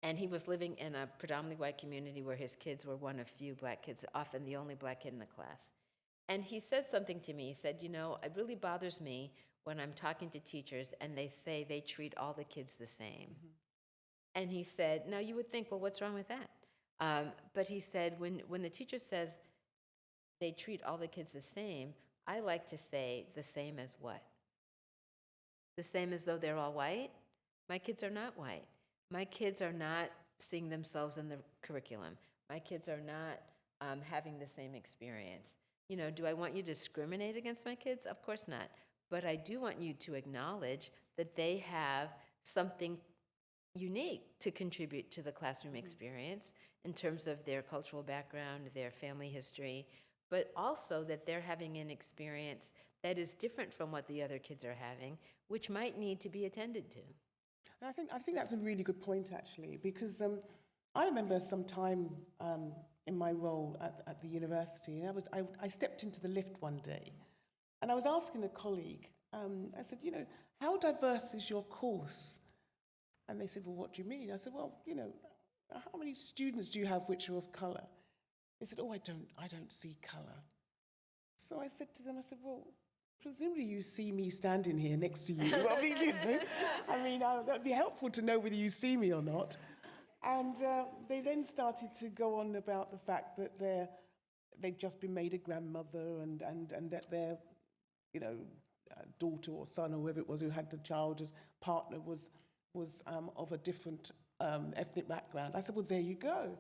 And he was living in a predominantly white community where his kids were one of few Black kids, often the only Black kid in the class. And he said something to me. He said, it really bothers me when I'm talking to teachers and they say they treat all the kids the same. And he said, now you would think, well, what's wrong with that? But he said, when the teacher says they treat all the kids the same, I like to say the same as what? The same as though they're all white? My kids are not white. My kids are not seeing themselves in the curriculum. My kids are not having the same experience. Do I want you to discriminate against my kids? Of course not. But I do want you to acknowledge that they have something unique to contribute to the classroom experience in terms of their cultural background, their family history, but also that they're having an experience that is different from what the other kids are having, which might need to be attended to. And I think that's a really good point, actually, because I remember some time in my role at the university, and I stepped into the lift one day, and I was asking a colleague, I said, how diverse is your course? And they said, well, what do you mean? I said, well, how many students do you have which are of colour? They said, oh, I don't see colour. So I said to them, well, presumably you see me standing here next to you. That'd be helpful to know whether you see me or not. And they then started to go on about the fact that they'd just been made a grandmother and that their daughter or son or whoever it was who had the child as partner was of a different ethnic background. I said, well, there you go.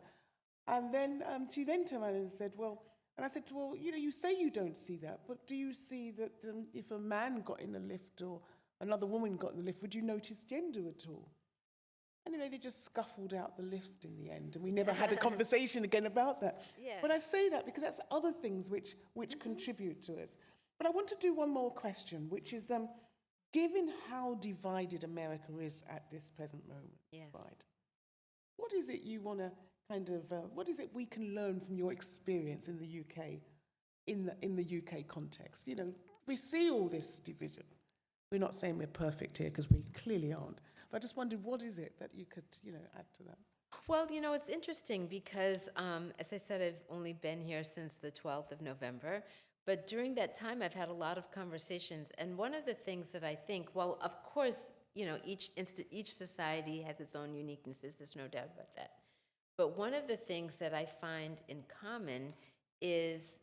And then she then turned around and said, well, and I said to her, well, you say you don't see that, but do you see that if a man got in a lift or another woman got in the lift, would you notice gender at all? Anyway, they just scuffled out the lift in the end, and we never had a conversation again about that. Yeah. But I say that because that's other things which contribute to us. But I want to do one more question, which is, given how divided America is at this present moment, Yes. right? What is it you want to what is it we can learn from your experience in the UK, in the UK context? We see all this division. We're not saying we're perfect here, because we clearly aren't. But I just wondered, what is it that you could, add to that? Well, it's interesting because, as I said, I've only been here since the 12th of November. But during that time, I've had a lot of conversations. And one of the things that I think, well, of course, each society has its own uniquenesses. There's no doubt about that. But one of the things that I find in common is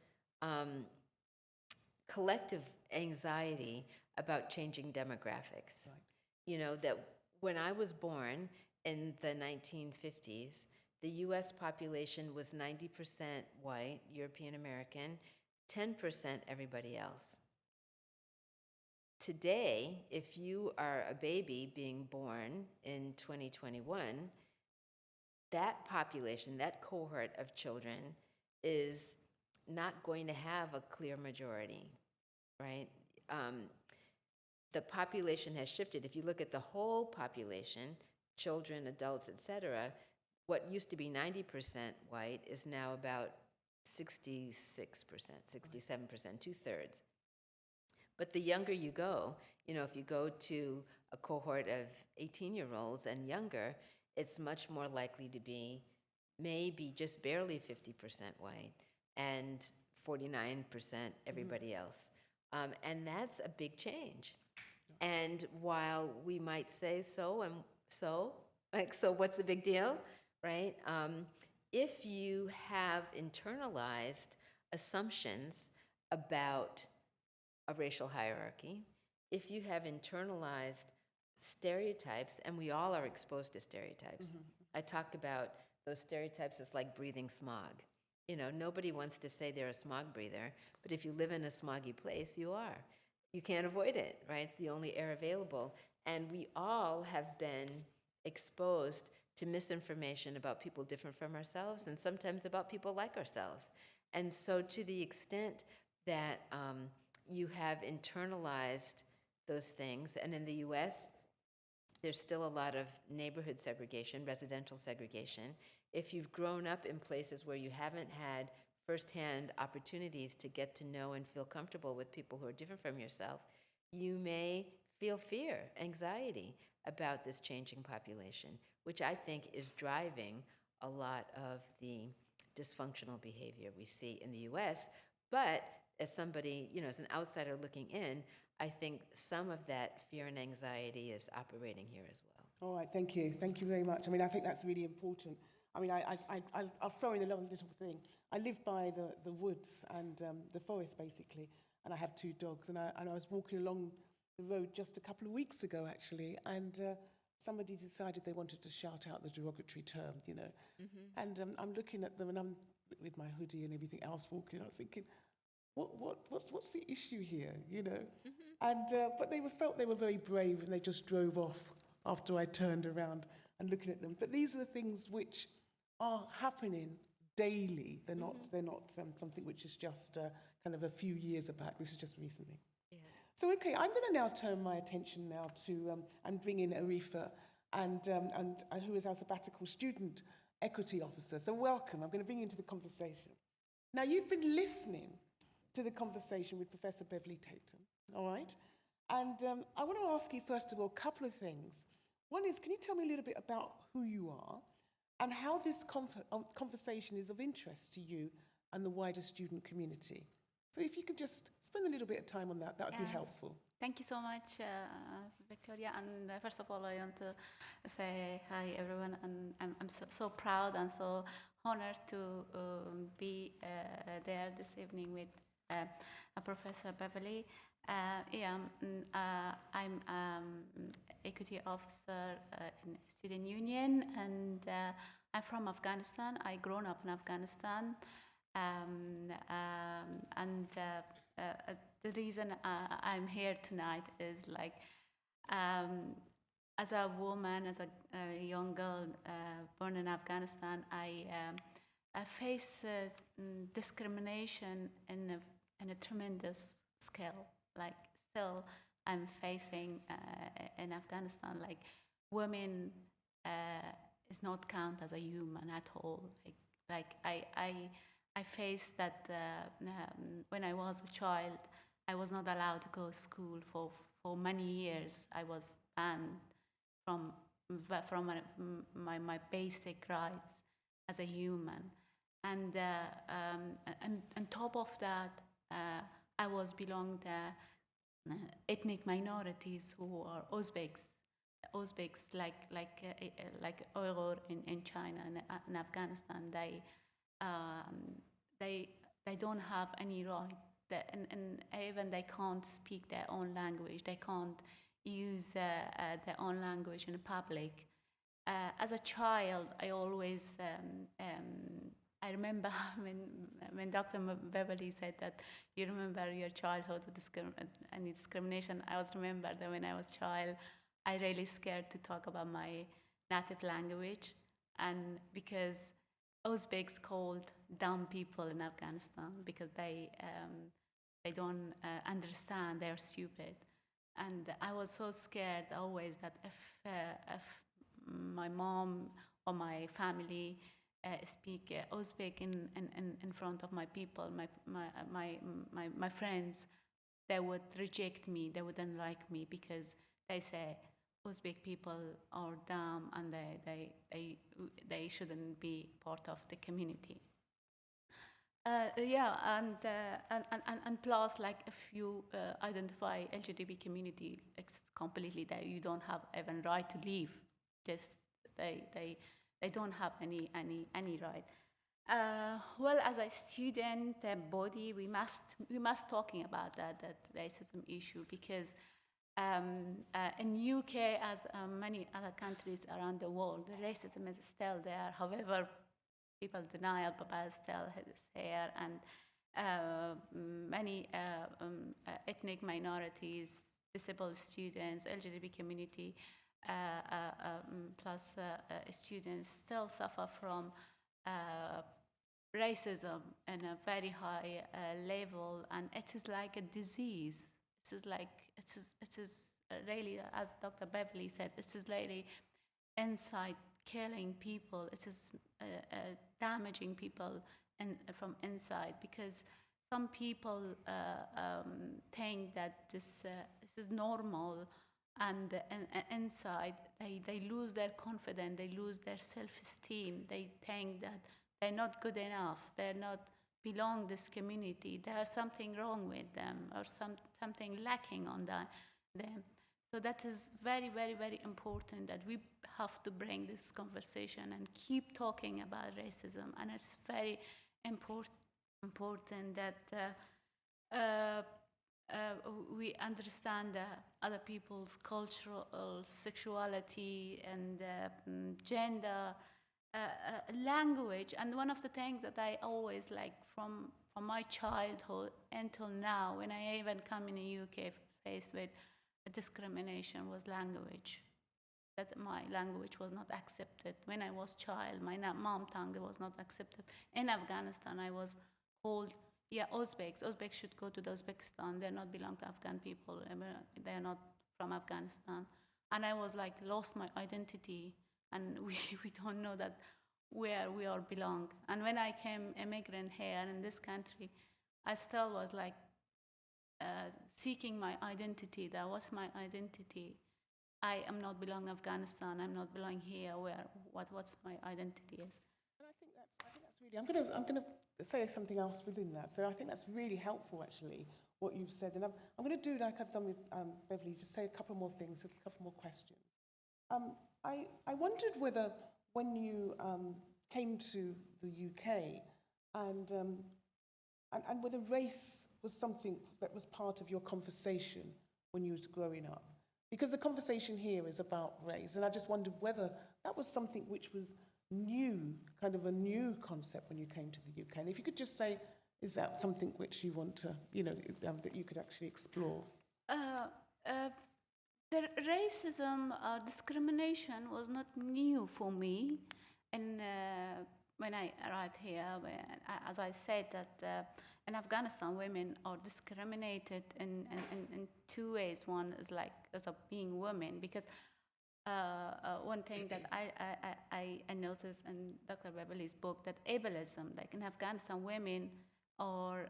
collective anxiety about changing demographics. Right. That when I was born in the 1950s, the US population was 90% white, European American, 10% everybody else. Today, if you are a baby being born in 2021, that population, that cohort of children is not going to have a clear majority, right? The population has shifted. If you look at the whole population, children, adults, et cetera, what used to be 90% white is now about 66%, 67%, 2/3. But the younger you go, if you go to a cohort of 18-year-olds and younger, it's much more likely to be maybe just barely 50% white and 49% everybody else. And that's a big change. And while we might say so what's the big deal, right? If you have internalized assumptions about a racial hierarchy, if you have internalized stereotypes, and we all are exposed to stereotypes. I talk about those stereotypes as like breathing smog. Nobody wants to say they're a smog breather, but if you live in a smoggy place, you are. You can't avoid it, right? It's the only air available. And we all have been exposed to misinformation about people different from ourselves, and sometimes about people like ourselves. And so to the extent that you have internalized those things, and in the US, there's still a lot of neighborhood segregation, residential segregation. If you've grown up in places where you haven't had firsthand opportunities to get to know and feel comfortable with people who are different from yourself, you may feel fear, anxiety about this changing population, which I think is driving a lot of the dysfunctional behavior we see in the US. But as somebody, as an outsider looking in, I think some of that fear and anxiety is operating here as well. All right, thank you. Thank you very much. I think that's really important. I'll throw in another little thing. I live by the woods and the forest, basically, and I have 2 dogs. And I was walking along the road just a couple of weeks ago, actually, and somebody decided they wanted to shout out the derogatory term, And I'm looking at them, and I'm with my hoodie and everything else walking. I was thinking, what's the issue here, And but felt they were very brave, and they just drove off after I turned around and looking at them. But these are the things which are happening daily. They're not something which is just kind of a few years back. This is just recently. Yes. So okay, I'm going to now turn my attention now to and bring in Arifa, and who is our sabbatical student equity officer. So welcome. I'm going to bring you into the conversation. Now you've been listening to the conversation with Professor Beverly Tatum, all right? And I want to ask you, first of all, a couple of things. One is, can you tell me a little bit about who you are and how this conversation is of interest to you and the wider student community? So if you could just spend a little bit of time on that, that would be helpful. Thank you so much, Victoria. And first of all, I want to say hi, everyone. And I'm so proud and so honored to be there this evening with Professor Beverly. I'm equity officer in Student Union, and I'm from Afghanistan. I grown up in Afghanistan, and the reason I'm here tonight is like, as a woman, as a young girl born in Afghanistan, I face discrimination in a tremendous scale. Like still, I'm facing in Afghanistan, like women is not counted as a human at all. Like I faced that when I was a child, I was not allowed to go to school for many years. I was banned from my basic rights as a human. And on top of that, I was belong to ethnic minorities who are Uzbeks, like Uyghur in China and in Afghanistan. They don't have any right, and even they can't speak their own language. They can't use their own language in public. As a child, I always I remember when Dr. Beverly said that you remember your childhood with any discrimination. I was remember that when I was a child, I really scared to talk about my native language, and because Uzbeks called dumb people in Afghanistan because they don't understand, they're stupid. And I was so scared always that if my mom or my family speak Uzbek in front of my people, my friends, they would reject me. They wouldn't like me because they say Uzbek people are dumb and they shouldn't be part of the community. And plus, like if you identify LGBT community, it's completely that you don't have even right to leave. Just they don't have any right. Well, as a student body, we must talking about that racism issue, because in UK, as many other countries around the world, the racism is still there. However, people deny it, but still is here, and many ethnic minorities, disabled students, LGBT community, plus students still suffer from racism in a very high level, and it is like a disease. It is really, as Dr. Beverly said, it is really inside killing people. It is damaging people from inside, because some people think that this is normal, and inside they lose their confidence, they lose their self-esteem. They think that they're not good enough, they're not belong this community, there's something wrong with them, or something lacking on them. So that is very, very, very important that we have to bring this conversation and keep talking about racism. And it's very important that we understand other people's cultural sexuality and gender, language. And one of the things that I always like from my childhood until now, when I even come in the UK faced with discrimination, was language. That my language was not accepted. When I was child, my mom tongue was not accepted. In Afghanistan, I was told, yeah, Uzbeks should go to the Uzbekistan. They not belong to Afghan people. They are not from Afghanistan. And I was like, lost my identity. And we don't know that where we all belong. And when I came immigrant here in this country, I still was like seeking my identity. That was my identity. I am not belong Afghanistan. I'm not belong here. What's my identity is. And I think that's really. I'm gonna say something else within that. So I think that's really helpful, actually, what you've said. And I'm going to do like I've done with Beverly, just say a couple more things, a couple more questions. I wondered whether when you came to the UK and whether race was something that was part of your conversation when you was growing up. Because the conversation here is about race, and I just wondered whether that was something which was new, kind of a new concept when you came to the UK? And if you could just say, is that something which you want to, that you could actually explore? The racism, discrimination was not new for me. And when I arrived here, as I said, that in Afghanistan, women are discriminated in two ways. One is like as a being women, because one thing that I noticed in Dr. Beverly's book, that ableism, like in Afghanistan, women are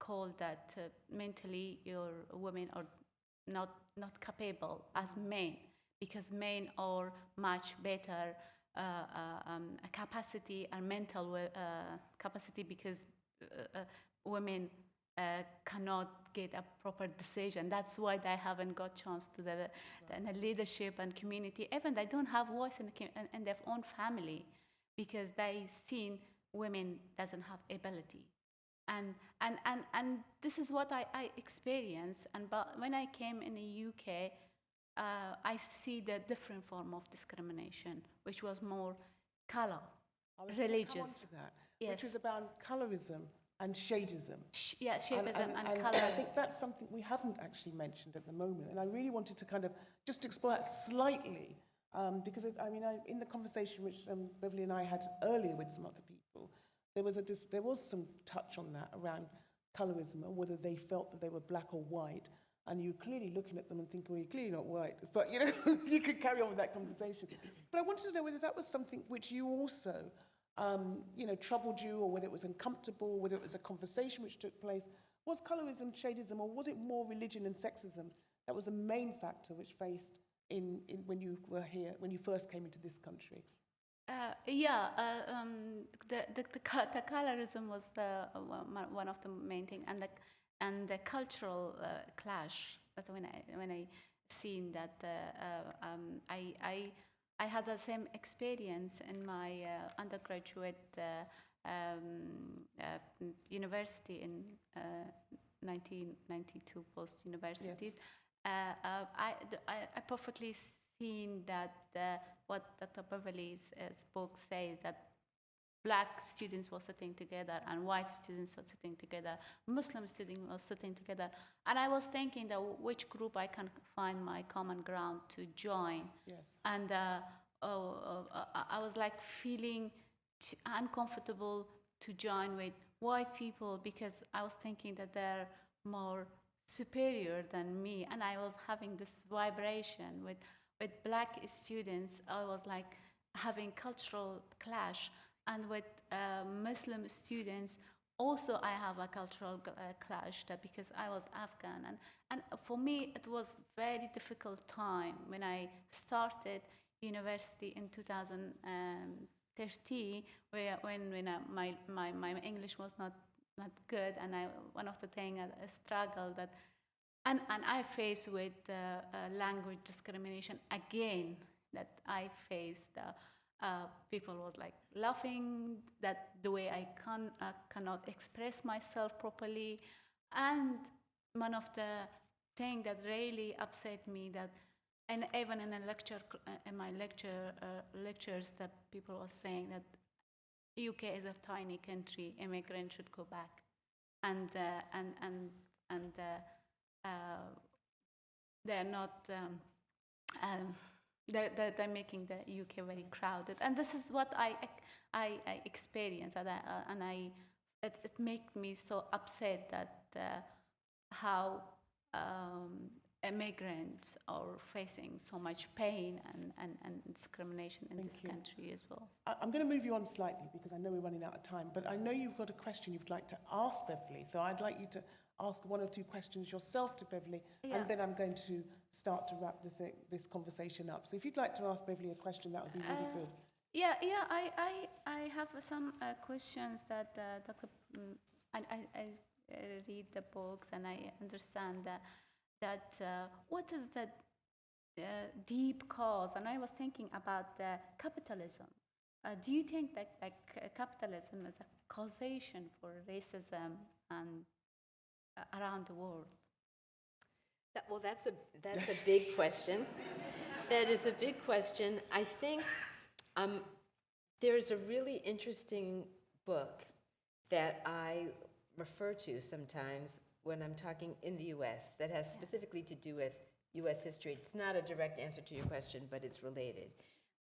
called that mentally your women are not capable as men, because men are much better capacity and mental capacity, because women cannot get a proper decision. That's why they haven't got chance to the leadership and community. Even they don't have voice in their own family, because they seen women doesn't have ability. And this is what I experienced. But when I came in the UK, I see the different form of discrimination, which was more color, religious. Come on to that, Yes. which was about colorism and shadism. Shapeism and color. I think that's something we haven't actually mentioned at the moment. And I really wanted to kind of just explore that slightly, because in the conversation which Beverly and I had earlier with some other people, there was some touch on that around colorism and whether they felt that they were black or white. And you're clearly looking at them and thinking, well, you're clearly not white. But, you could carry on with that conversation. But I wanted to know whether that was something which you also, troubled you, or whether it was uncomfortable, whether it was a conversation which took place. Was colorism, shadism, or was it more religion and sexism that was the main factor which faced in when you were here, when you first came into this country? The colorism was one of the main thing, and the cultural clash. That when I seen that, I had the same experience in my undergraduate university in 1992 post universities. Yes. I perfectly seen that what Dr. Beverly's book says, that black students were sitting together and white students were sitting together, Muslim students were sitting together. And I was thinking that which group I can find my common ground to join. Yes. And I was like feeling uncomfortable to join with white people, because I was thinking that they're more superior than me. And I was having this vibration with black students. I was like having cultural clash. And with Muslim students, also I have a cultural clash, because I was Afghan. And for me, it was very difficult time when I started university in 2013, when my English was not good, and one of the things I struggled that, and I faced with language discrimination again, that I faced. People was like laughing that the way I cannot express myself properly. And one of the things that really upset me, that, and even in a lecture, in my lectures, that people were saying that UK is a tiny country, immigrants should go back, and they're not. They're making the UK very crowded, and this is what I experienced, and it made me so upset that how immigrants are facing so much pain and discrimination in this country as well. I'm going to move you on slightly, because I know we're running out of time, but I know you've got a question you'd like to ask Beverly, so I'd like you to ask one or two questions yourself to Beverly, and then I'm going to start to wrap this conversation up. So if you'd like to ask Beverly a question, that would be really good. I have some questions that Dr. I read the books, and I understand that what is the deep cause, and I was thinking about the capitalism. Do you think that capitalism is a causation for racism and around the world? Well, that's a big question. That is a big question. I think There's a really interesting book that I refer to sometimes when I'm talking in the US that has specifically to do with US history. It's not a direct answer to your question, but it's related.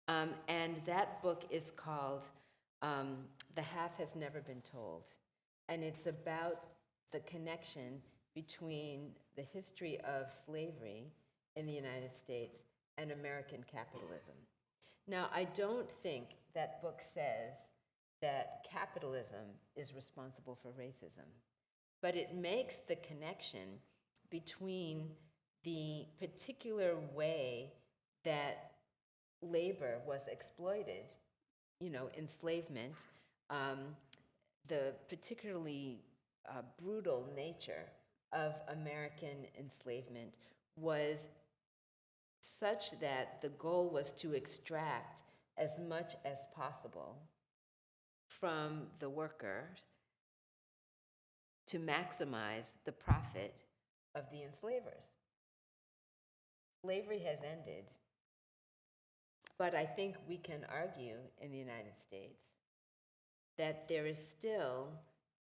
And that book is called The Half Has Never Been Told. And it's about the connection between the history of slavery in the United States and American capitalism. Now, I don't think that book says that capitalism is responsible for racism, but it makes the connection between the particular way that labor was exploited, enslavement, the particularly brutal nature of American enslavement was such that the goal was to extract as much as possible from the workers to maximize the profit of the enslavers. Slavery has ended, but I think we can argue in the United States that there is still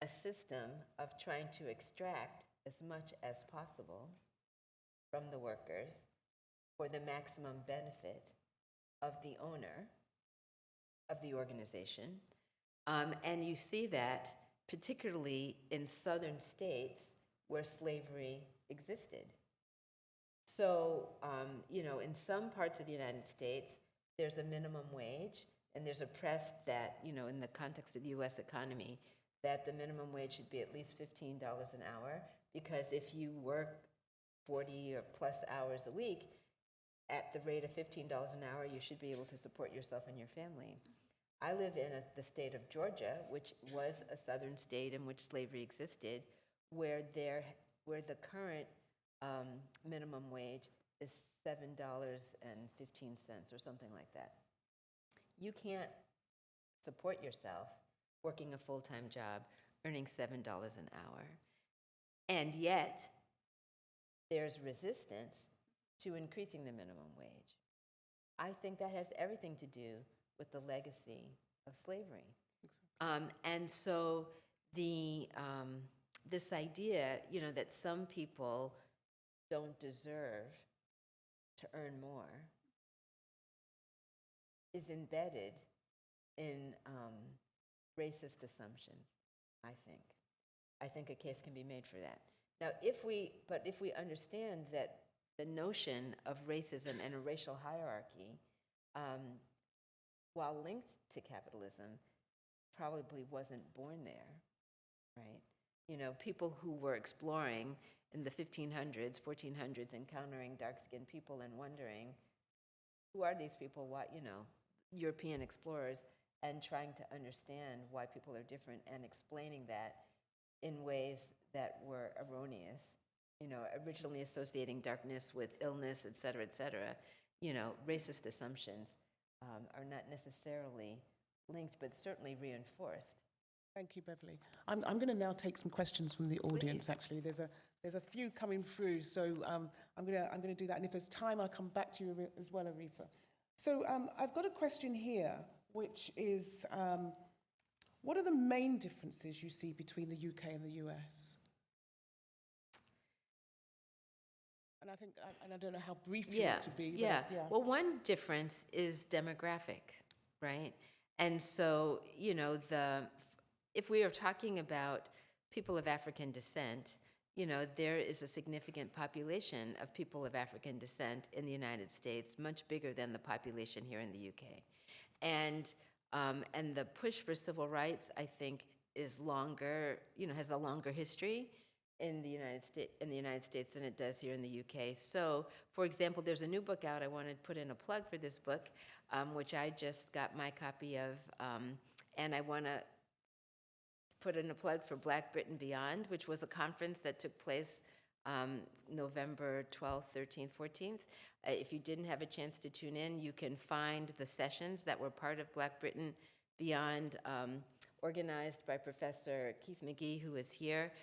a system of trying to extract as much as possible from the workers for the maximum benefit of the owner of the organization. And you see that particularly in southern states where slavery existed. So, in some parts of the United States, there's a minimum wage, and there's a press that, in the context of the US economy, that the minimum wage should be at least $15 an hour, because if you work 40 or plus hours a week, at the rate of $15 an hour, you should be able to support yourself and your family. I live in the state of Georgia, which was a southern state in which slavery existed, where the current minimum wage is $7.15 or something like that. You can't support yourself working a full-time job, earning $7 an hour. And yet, there's resistance to increasing the minimum wage. I think that has everything to do with the legacy of slavery. Exactly. And so this idea, that some people don't deserve to earn more is embedded in racist assumptions, I think. I think a case can be made for that. Now, if we understand that the notion of racism and a racial hierarchy, while linked to capitalism, probably wasn't born there, right? People who were exploring in the 1500s, 1400s, encountering dark-skinned people and wondering, who are these people? What, European explorers, and trying to understand why people are different and explaining that in ways that were erroneous, originally associating darkness with illness, et cetera, racist assumptions are not necessarily linked, but certainly reinforced. Thank you, Beverly. I'm going to now take some questions from the audience. Please. Actually, there's a few coming through, so I'm going to do that. And if there's time, I'll come back to you as well, Arifa. So I've got a question here, which is, what are the main differences you see between the UK and the US? And I think, and I don't know how brief you want to be. Yeah. Well, one difference is demographic, right? And so, if we are talking about people of African descent, there is a significant population of people of African descent in the United States, much bigger than the population here in the UK. And the push for civil rights, I think, is longer, has a longer history in the United States than it does here in the UK. So, for example, there's a new book out. I want to put in a plug for this book, which I just got my copy of, and I want to put in a plug for Black Britain Beyond, which was a conference that took place November 12th, 13th, 14th. If you didn't have a chance to tune in, you can find the sessions that were part of Black Britain Beyond, organized by Professor Keith McGee, who is here,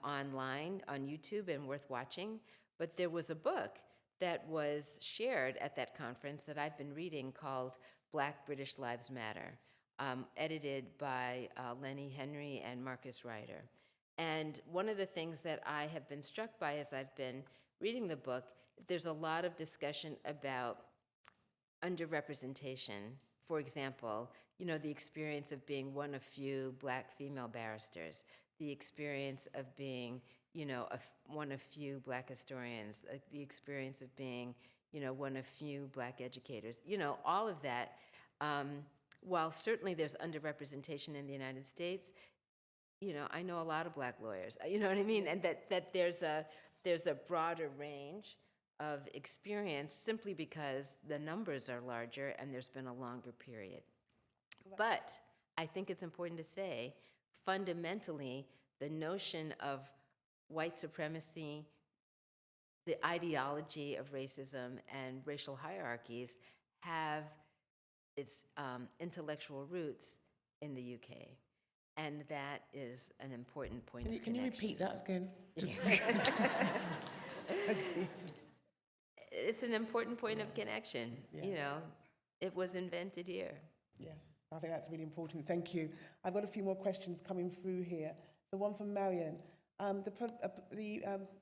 online on YouTube and worth watching. But there was a book that was shared at that conference that I've been reading called Black British Lives Matter, edited by Lenny Henry and Marcus Ryder. And one of the things that I have been struck by as I've been reading the book, there's a lot of discussion about underrepresentation. For example, the experience of being one of few Black female barristers, the experience of being, one of few Black historians, the experience of being, one of few Black educators, all of that. While certainly there's underrepresentation in the United States, I know a lot of Black lawyers, you know what I mean? And that there's a broader range of experience simply because the numbers are larger and there's been a longer period. But I think it's important to say, fundamentally, the notion of white supremacy, the ideology of racism and racial hierarchies have its intellectual roots in the UK. And that is an important point of connection. Can you repeat that again? It's an important point of connection. Yeah. It was invented here. Yeah, I think that's really important. Thank you. I've got a few more questions coming through here. So one from Marion. The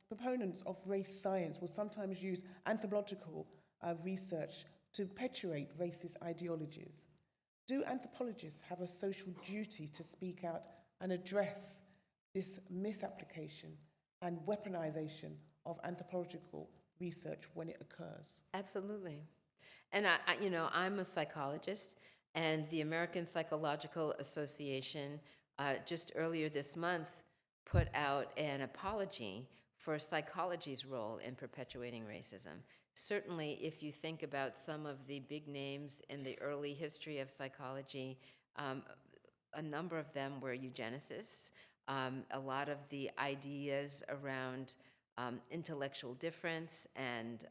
proponents of race science will sometimes use anthropological research to perpetuate racist ideologies. Do anthropologists have a social duty to speak out and address this misapplication and weaponization of anthropological research when it occurs? Absolutely. And I'm a psychologist, and the American Psychological Association just earlier this month put out an apology for psychology's role in perpetuating racism. Certainly, if you think about some of the big names in the early history of psychology, a number of them were eugenicists. A lot of the ideas around intellectual difference and,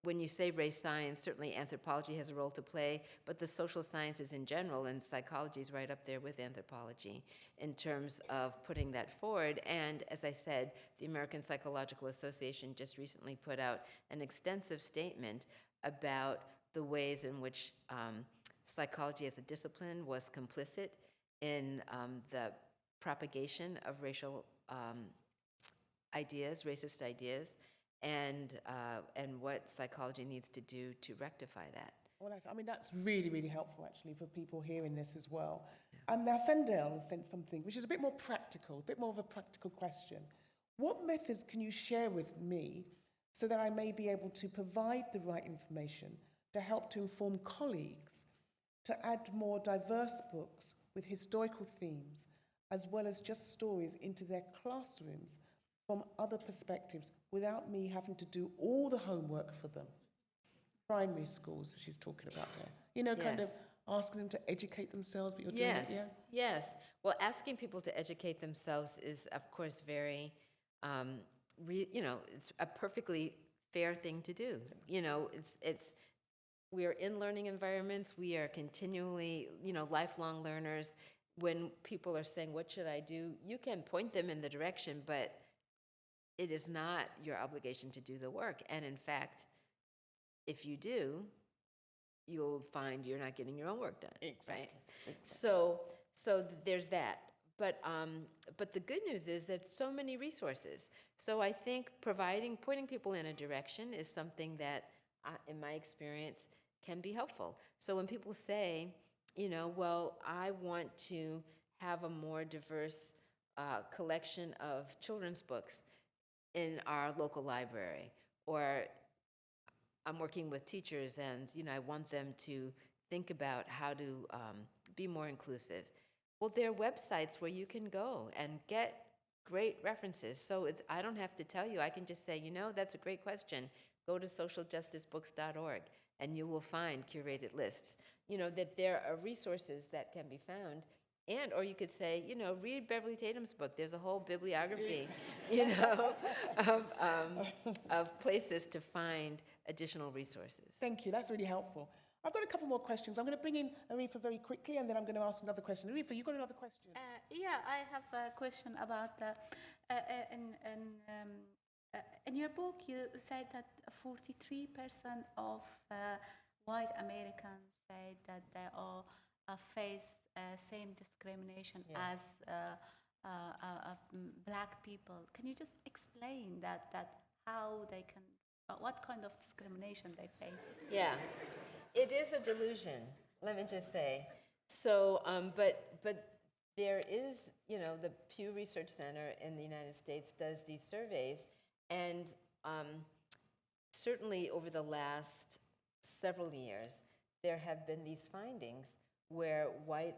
when you say race science, certainly anthropology has a role to play, but the social sciences in general, and psychology is right up there with anthropology in terms of putting that forward. And as I said, the American Psychological Association just recently put out an extensive statement about the ways in which psychology as a discipline was complicit in the propagation of racial ideas, racist ideas, and what psychology needs to do to rectify that. Well, that's really, really helpful, actually, for people hearing this as well. Now, Sendell has sent something which is a bit more practical, a bit more of a practical question. What methods can you share with me so that I may be able to provide the right information to help to inform colleagues to add more diverse books with historical themes, as well as just stories into their classrooms from other perspectives without me having to do all the homework for them? Primary schools, she's talking about there. Kind of asking them to educate themselves, but you're doing it, yeah? Yes. Well, asking people to educate themselves is, of course, very, it's a perfectly fair thing to do. We are in learning environments. We are continually, lifelong learners. When people are saying, what should I do? You can point them in the direction, but it is not your obligation to do the work. And in fact, if you do, you'll find you're not getting your own work done. Exactly. Right? So there's that. But the good news is that so many resources. So I think pointing people in a direction is something that, in my experience, can be helpful. So when people say, well, I want to have a more diverse collection of children's books in our local library, or I'm working with teachers and I want them to think about how to be more inclusive. Well, there are websites where you can go and get great references. So I don't have to tell you. I can just say, that's a great question. Go to socialjusticebooks.org and you will find curated lists. That there are resources that can be found. Or you could say, read Beverly Tatum's book. There's a whole bibliography, of places to find additional resources. Thank you. That's really helpful. I've got a couple more questions. I'm going to bring in Arifa very quickly, and then I'm going to ask another question. Arifa, you got another question? Yeah, I have a question about in your book, you said that 43% of white Americans say that they all face same discrimination Yes. as black people. Can you just explain that how they can, what kind of discrimination they face? Yeah, it is a delusion, let me just say. So, but there is, the Pew Research Center in the United States does these surveys, and certainly over the last several years, there have been these findings where white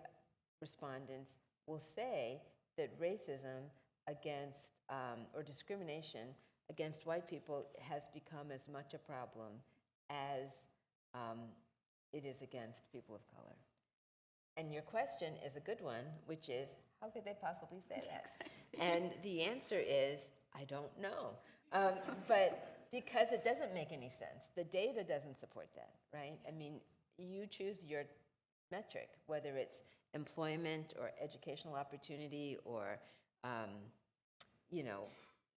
respondents will say that racism against, or discrimination against white people has become as much a problem as it is against people of color. And your question is a good one, which is, how could they possibly say that? And the answer is, I don't know. But because it doesn't make any sense. The data doesn't support that, right? I mean, you choose your metric, whether it's employment or educational opportunity or,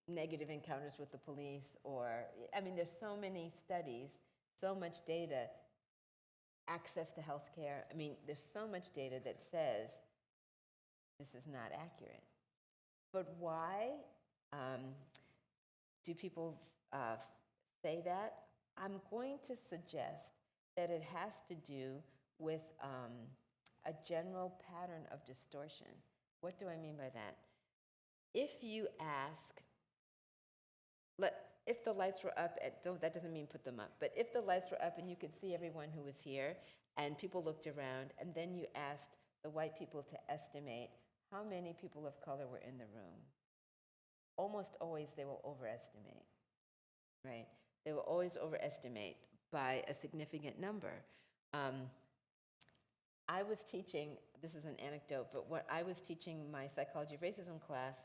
negative encounters with the police, or, I mean, there's so many studies, so much data, access to healthcare. I mean, there's so much data that says this is not accurate. But why do people say that? I'm going to suggest that it has to do with a general pattern of distortion. What do I mean by that? If you ask, if the lights were up, that doesn't mean put them up, but if the lights were up and you could see everyone who was here and people looked around, and then you asked the white people to estimate how many people of color were in the room, almost always they will overestimate, right? They will always overestimate by a significant number. I was teaching, this is an anecdote, but what I was teaching my psychology of racism class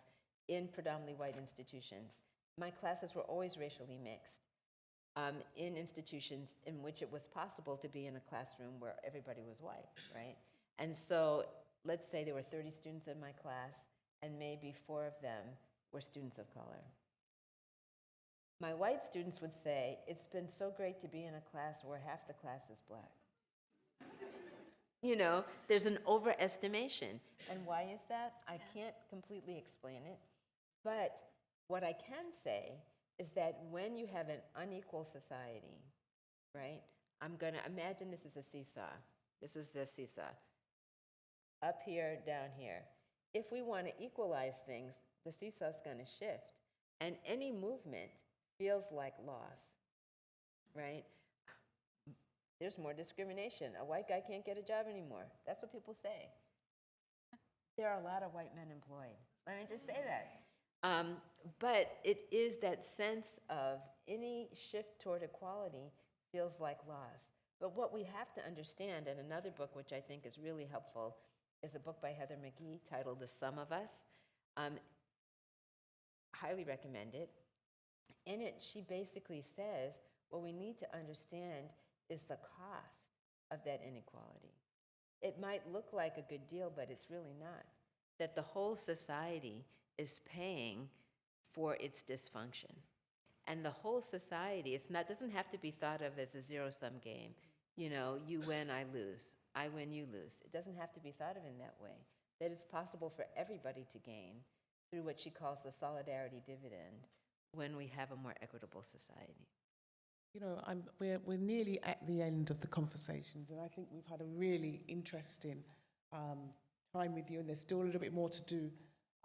in predominantly white institutions. My classes were always racially mixed in institutions in which it was possible to be in a classroom where everybody was white, right? And so let's say there were 30 students in my class and maybe 4 of them were students of color. My white students would say, it's been so great to be in a class where half the class is black. There's an overestimation. And why is that? I can't completely explain it. But what I can say is that when you have an unequal society, right? I'm going to imagine this is a seesaw. This is the seesaw. Up here, down here. If we want to equalize things, the seesaw's going to shift. And any movement feels like loss, right? There's more discrimination. A white guy can't get a job anymore. That's what people say. There are a lot of white men employed. Let me just say that. But it is that sense of any shift toward equality feels like loss. But what we have to understand, and another book which I think is really helpful, is a book by Heather McGhee titled The Sum of Us. Highly recommend it. In it, she basically says, what we need to understand is the cost of that inequality. It might look like a good deal, but it's really not. That the whole society is paying for its dysfunction. And the whole society, doesn't have to be thought of as a zero-sum game. You win, I lose. I win, you lose. It doesn't have to be thought of in that way. That it's possible for everybody to gain through what she calls the solidarity dividend when we have a more equitable society. We're nearly at the end of the conversations, and I think we've had a really interesting time with you, and there's still a little bit more to do.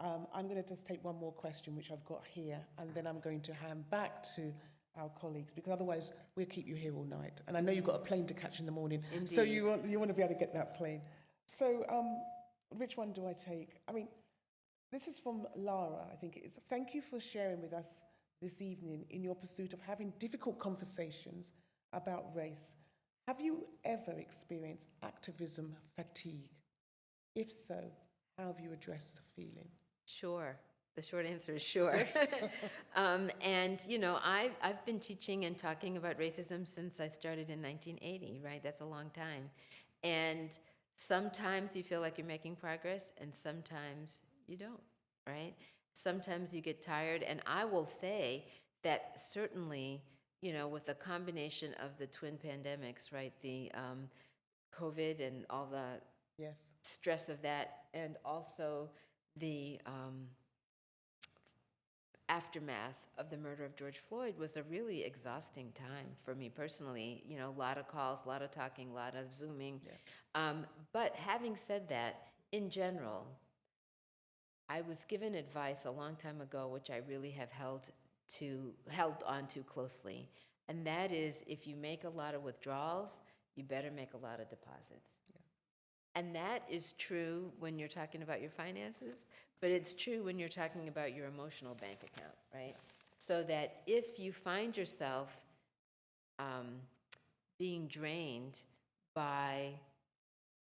I'm going to just take one more question, which I've got here, and then I'm going to hand back to our colleagues, because otherwise we'll keep you here all night. And I know you've got a plane to catch in the morning. Indeed. So you want to be able to get that plane. So which one do I take? I mean, this is from Lara, I think it is. Thank you for sharing with us this evening in your pursuit of having difficult conversations about race. Have you ever experienced activism fatigue? If so, how have you addressed the feeling? Sure. The short answer is sure. And, I've been teaching and talking about racism since I started in 1980, right? That's a long time. And sometimes you feel like you're making progress, and sometimes you don't, right? Sometimes you get tired, and I will say that certainly, you know, with the combination of the twin pandemics, right, the COVID and all the Yes. stress of that, and also the aftermath of the murder of George Floyd was a really exhausting time for me personally. You know, a lot of calls, a lot of talking, a lot of Zooming. Yeah. But having said that, in general, I was given advice a long time ago, which I really have held on to closely. And that is, if you make a lot of withdrawals, you better make a lot of deposits. And that is true when you're talking about your finances, but it's true when you're talking about your emotional bank account, right? So that if you find yourself being drained by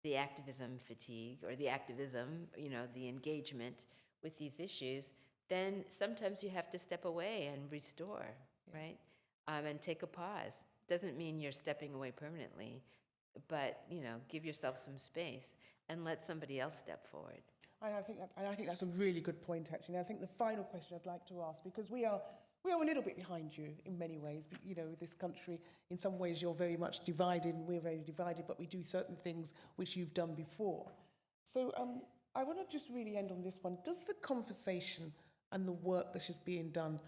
the activism fatigue or the activism, you know, the engagement with these issues, then sometimes you have to step away and restore, right? And take a pause. Doesn't mean you're stepping away permanently, but, you know, give yourself some space and let somebody else step forward. And I think that's a really good point, actually. And I think the final question I'd like to ask, because we are a little bit behind you in many ways. But, you know, this country, in some ways, you're very much divided, and we're very divided. But we do certain things which you've done before. So I want to just really end on this one. Does the conversation and the work that is being done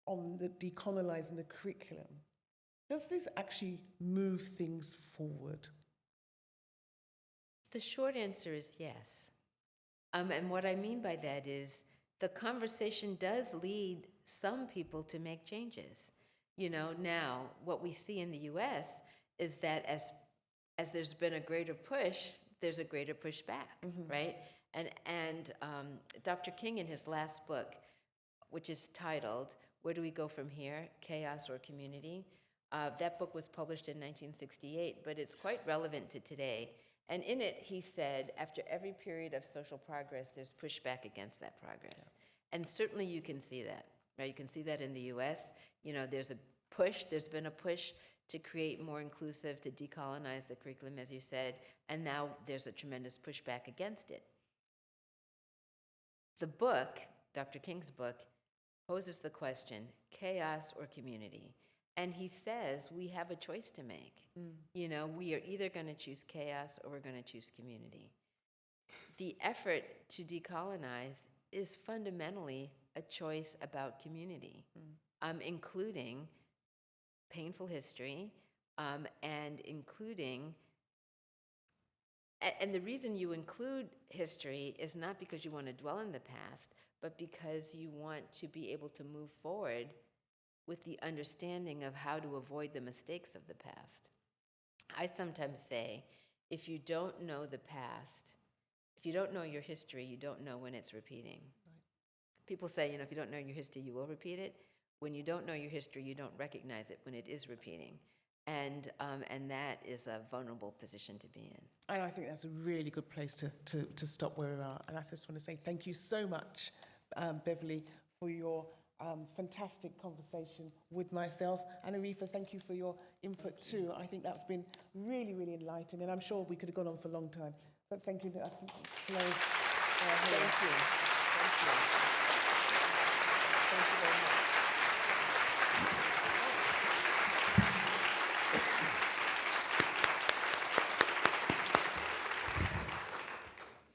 on the decolonizing the curriculum, does this actually move things forward? The short answer is yes. And what I mean by that is the conversation does lead some people to make changes. You know, now what we see in the US is that as there's been a greater push, there's a greater pushback, right? And Dr. King, in his last book, which is titled, Where Do We Go From Here? Chaos or Community? That book was published in 1968, but it's quite relevant to today. And in it, he said, after every period of social progress, there's pushback against that progress. Yeah. And certainly you can see that, right? You can see that in the US. You know, there's been a push to create more inclusive, to decolonize the curriculum, as you said, and now there's a tremendous pushback against it. The book, Dr. King's book, poses the question, chaos or community? And he says we have a choice to make. You know, we are either going to choose chaos or we're going to choose community. The effort to decolonize is fundamentally a choice about community, including painful history, and including, and the reason you include history is not because you want to dwell in the past, but because you want to be able to move forward with the understanding of how to avoid the mistakes of the past. I sometimes say, if you don't know the past, if you don't know your history, you don't know when it's repeating. Right. People say, you know, if you don't know your history, you will repeat it. When you don't know your history, you don't recognize it when it is repeating. And that is a vulnerable position to be in. And I think that's a really good place to stop where we are. And I just want to say thank you so much, Beverly, for your fantastic conversation with myself. And Arifa, thank you for your input too. I think that's been really, really enlightening. And I'm sure we could have gone on for a long time. But thank you. I think close. Thank you. Thank you. Thank you very much.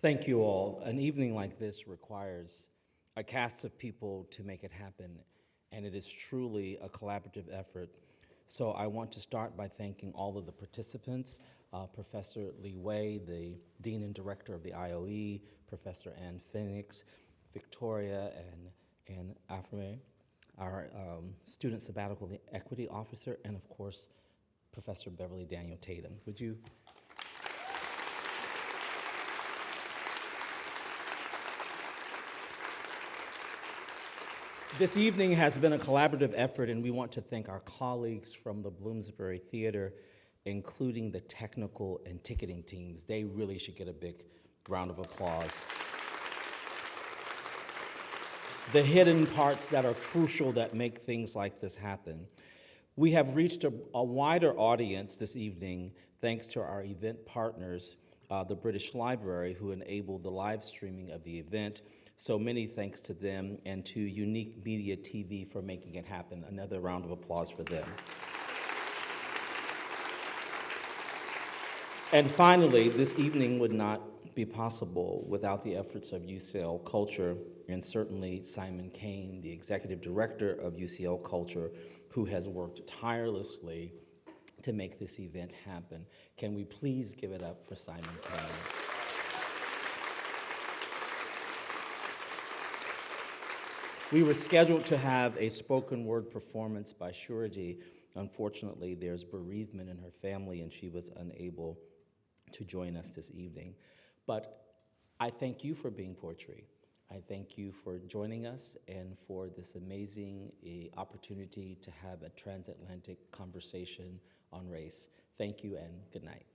Thank you all. An evening like this requires a cast of people to make it happen, and it is truly a collaborative effort. So I want to start by thanking all of the participants, Professor Li Wei, the Dean and Director of the IOE, Professor Ann Phoenix, Victoria, and Aframe, our Student Sabbatical Equity Officer, and of course, Professor Beverly Daniel Tatum. Would you? This evening has been a collaborative effort, and we want to thank our colleagues from the Bloomsbury Theatre, including the technical and ticketing teams. They really should get a big round of applause. The hidden parts that are crucial that make things like this happen. We have reached a wider audience this evening thanks to our event partners, the British Library, who enabled the live streaming of the event. So many thanks to them, and to Unique Media TV for making it happen. Another round of applause for them. And finally, this evening would not be possible without the efforts of UCL Culture, and certainly Simon Kane, the executive director of UCL Culture, who has worked tirelessly to make this event happen. Can we please give it up for Simon Kane? We were scheduled to have a spoken word performance by Surety. Unfortunately, there's bereavement in her family, and she was unable to join us this evening. But I thank you for being poetry. I thank you for joining us and for this amazing opportunity to have a transatlantic conversation on race. Thank you and good night.